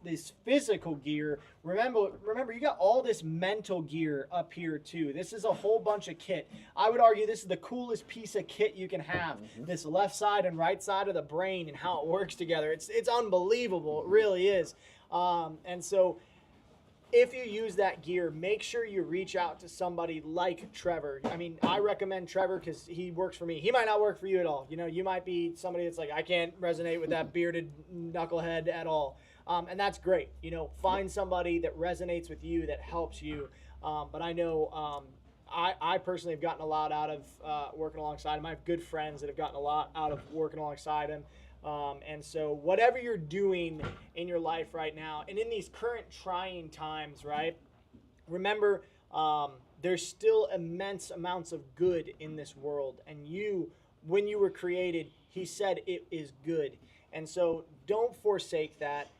[SPEAKER 1] physical gear, remember you got all this mental gear up here too. This is a whole bunch of kit. I would argue this is the coolest piece of kit you can have. This left side and right side of the brain and how it works together. It's unbelievable. It really is. And so if you use that gear, make sure you reach out to somebody like Trevor. I mean, I recommend Trevor because he works for me. He might not work for you at all. You know, you might be somebody that's like, I can't resonate with that bearded knucklehead at all. And that's great. You know, find somebody that resonates with you, that helps you. But I know I personally have gotten a lot out of working alongside him. I have good friends that have gotten a lot out of working alongside him. And so whatever you're doing in your life right now, and in these current trying times, right, remember there's still immense amounts of good in this world. And you, when you were created, he said it is good. And so don't forsake that.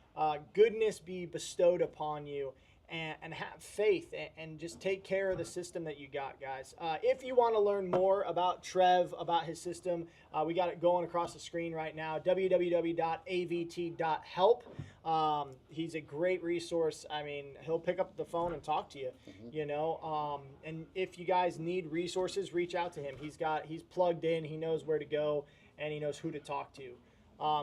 [SPEAKER 1] Goodness be bestowed upon you. And have faith and just take care of the system that you got, guys. If you want to learn more about Trev, about his system, we got it going across the screen right now, www.avt.help. He's a great resource. I mean, he'll pick up the phone and talk to you, you know. And if you guys need resources, reach out to him. He's plugged in, he knows where to go, and he knows who to talk to.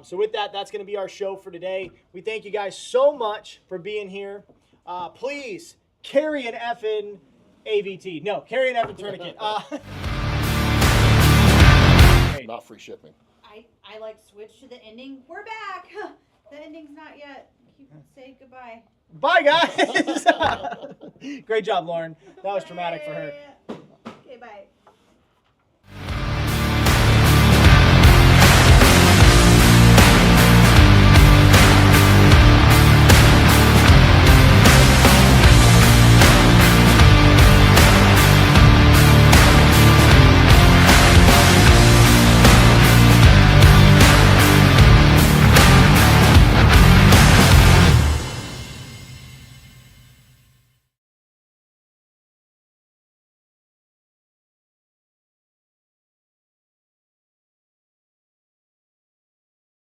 [SPEAKER 1] So with that, that's going to be our show for today. We thank you guys so much for being here. Please carry an effing AVT. No, carry an effing tourniquet.
[SPEAKER 2] Not free shipping.
[SPEAKER 3] I like switch to the ending. We're back. The ending's not yet. Say goodbye.
[SPEAKER 1] Bye, guys. Great job, Lauren. That was traumatic for her.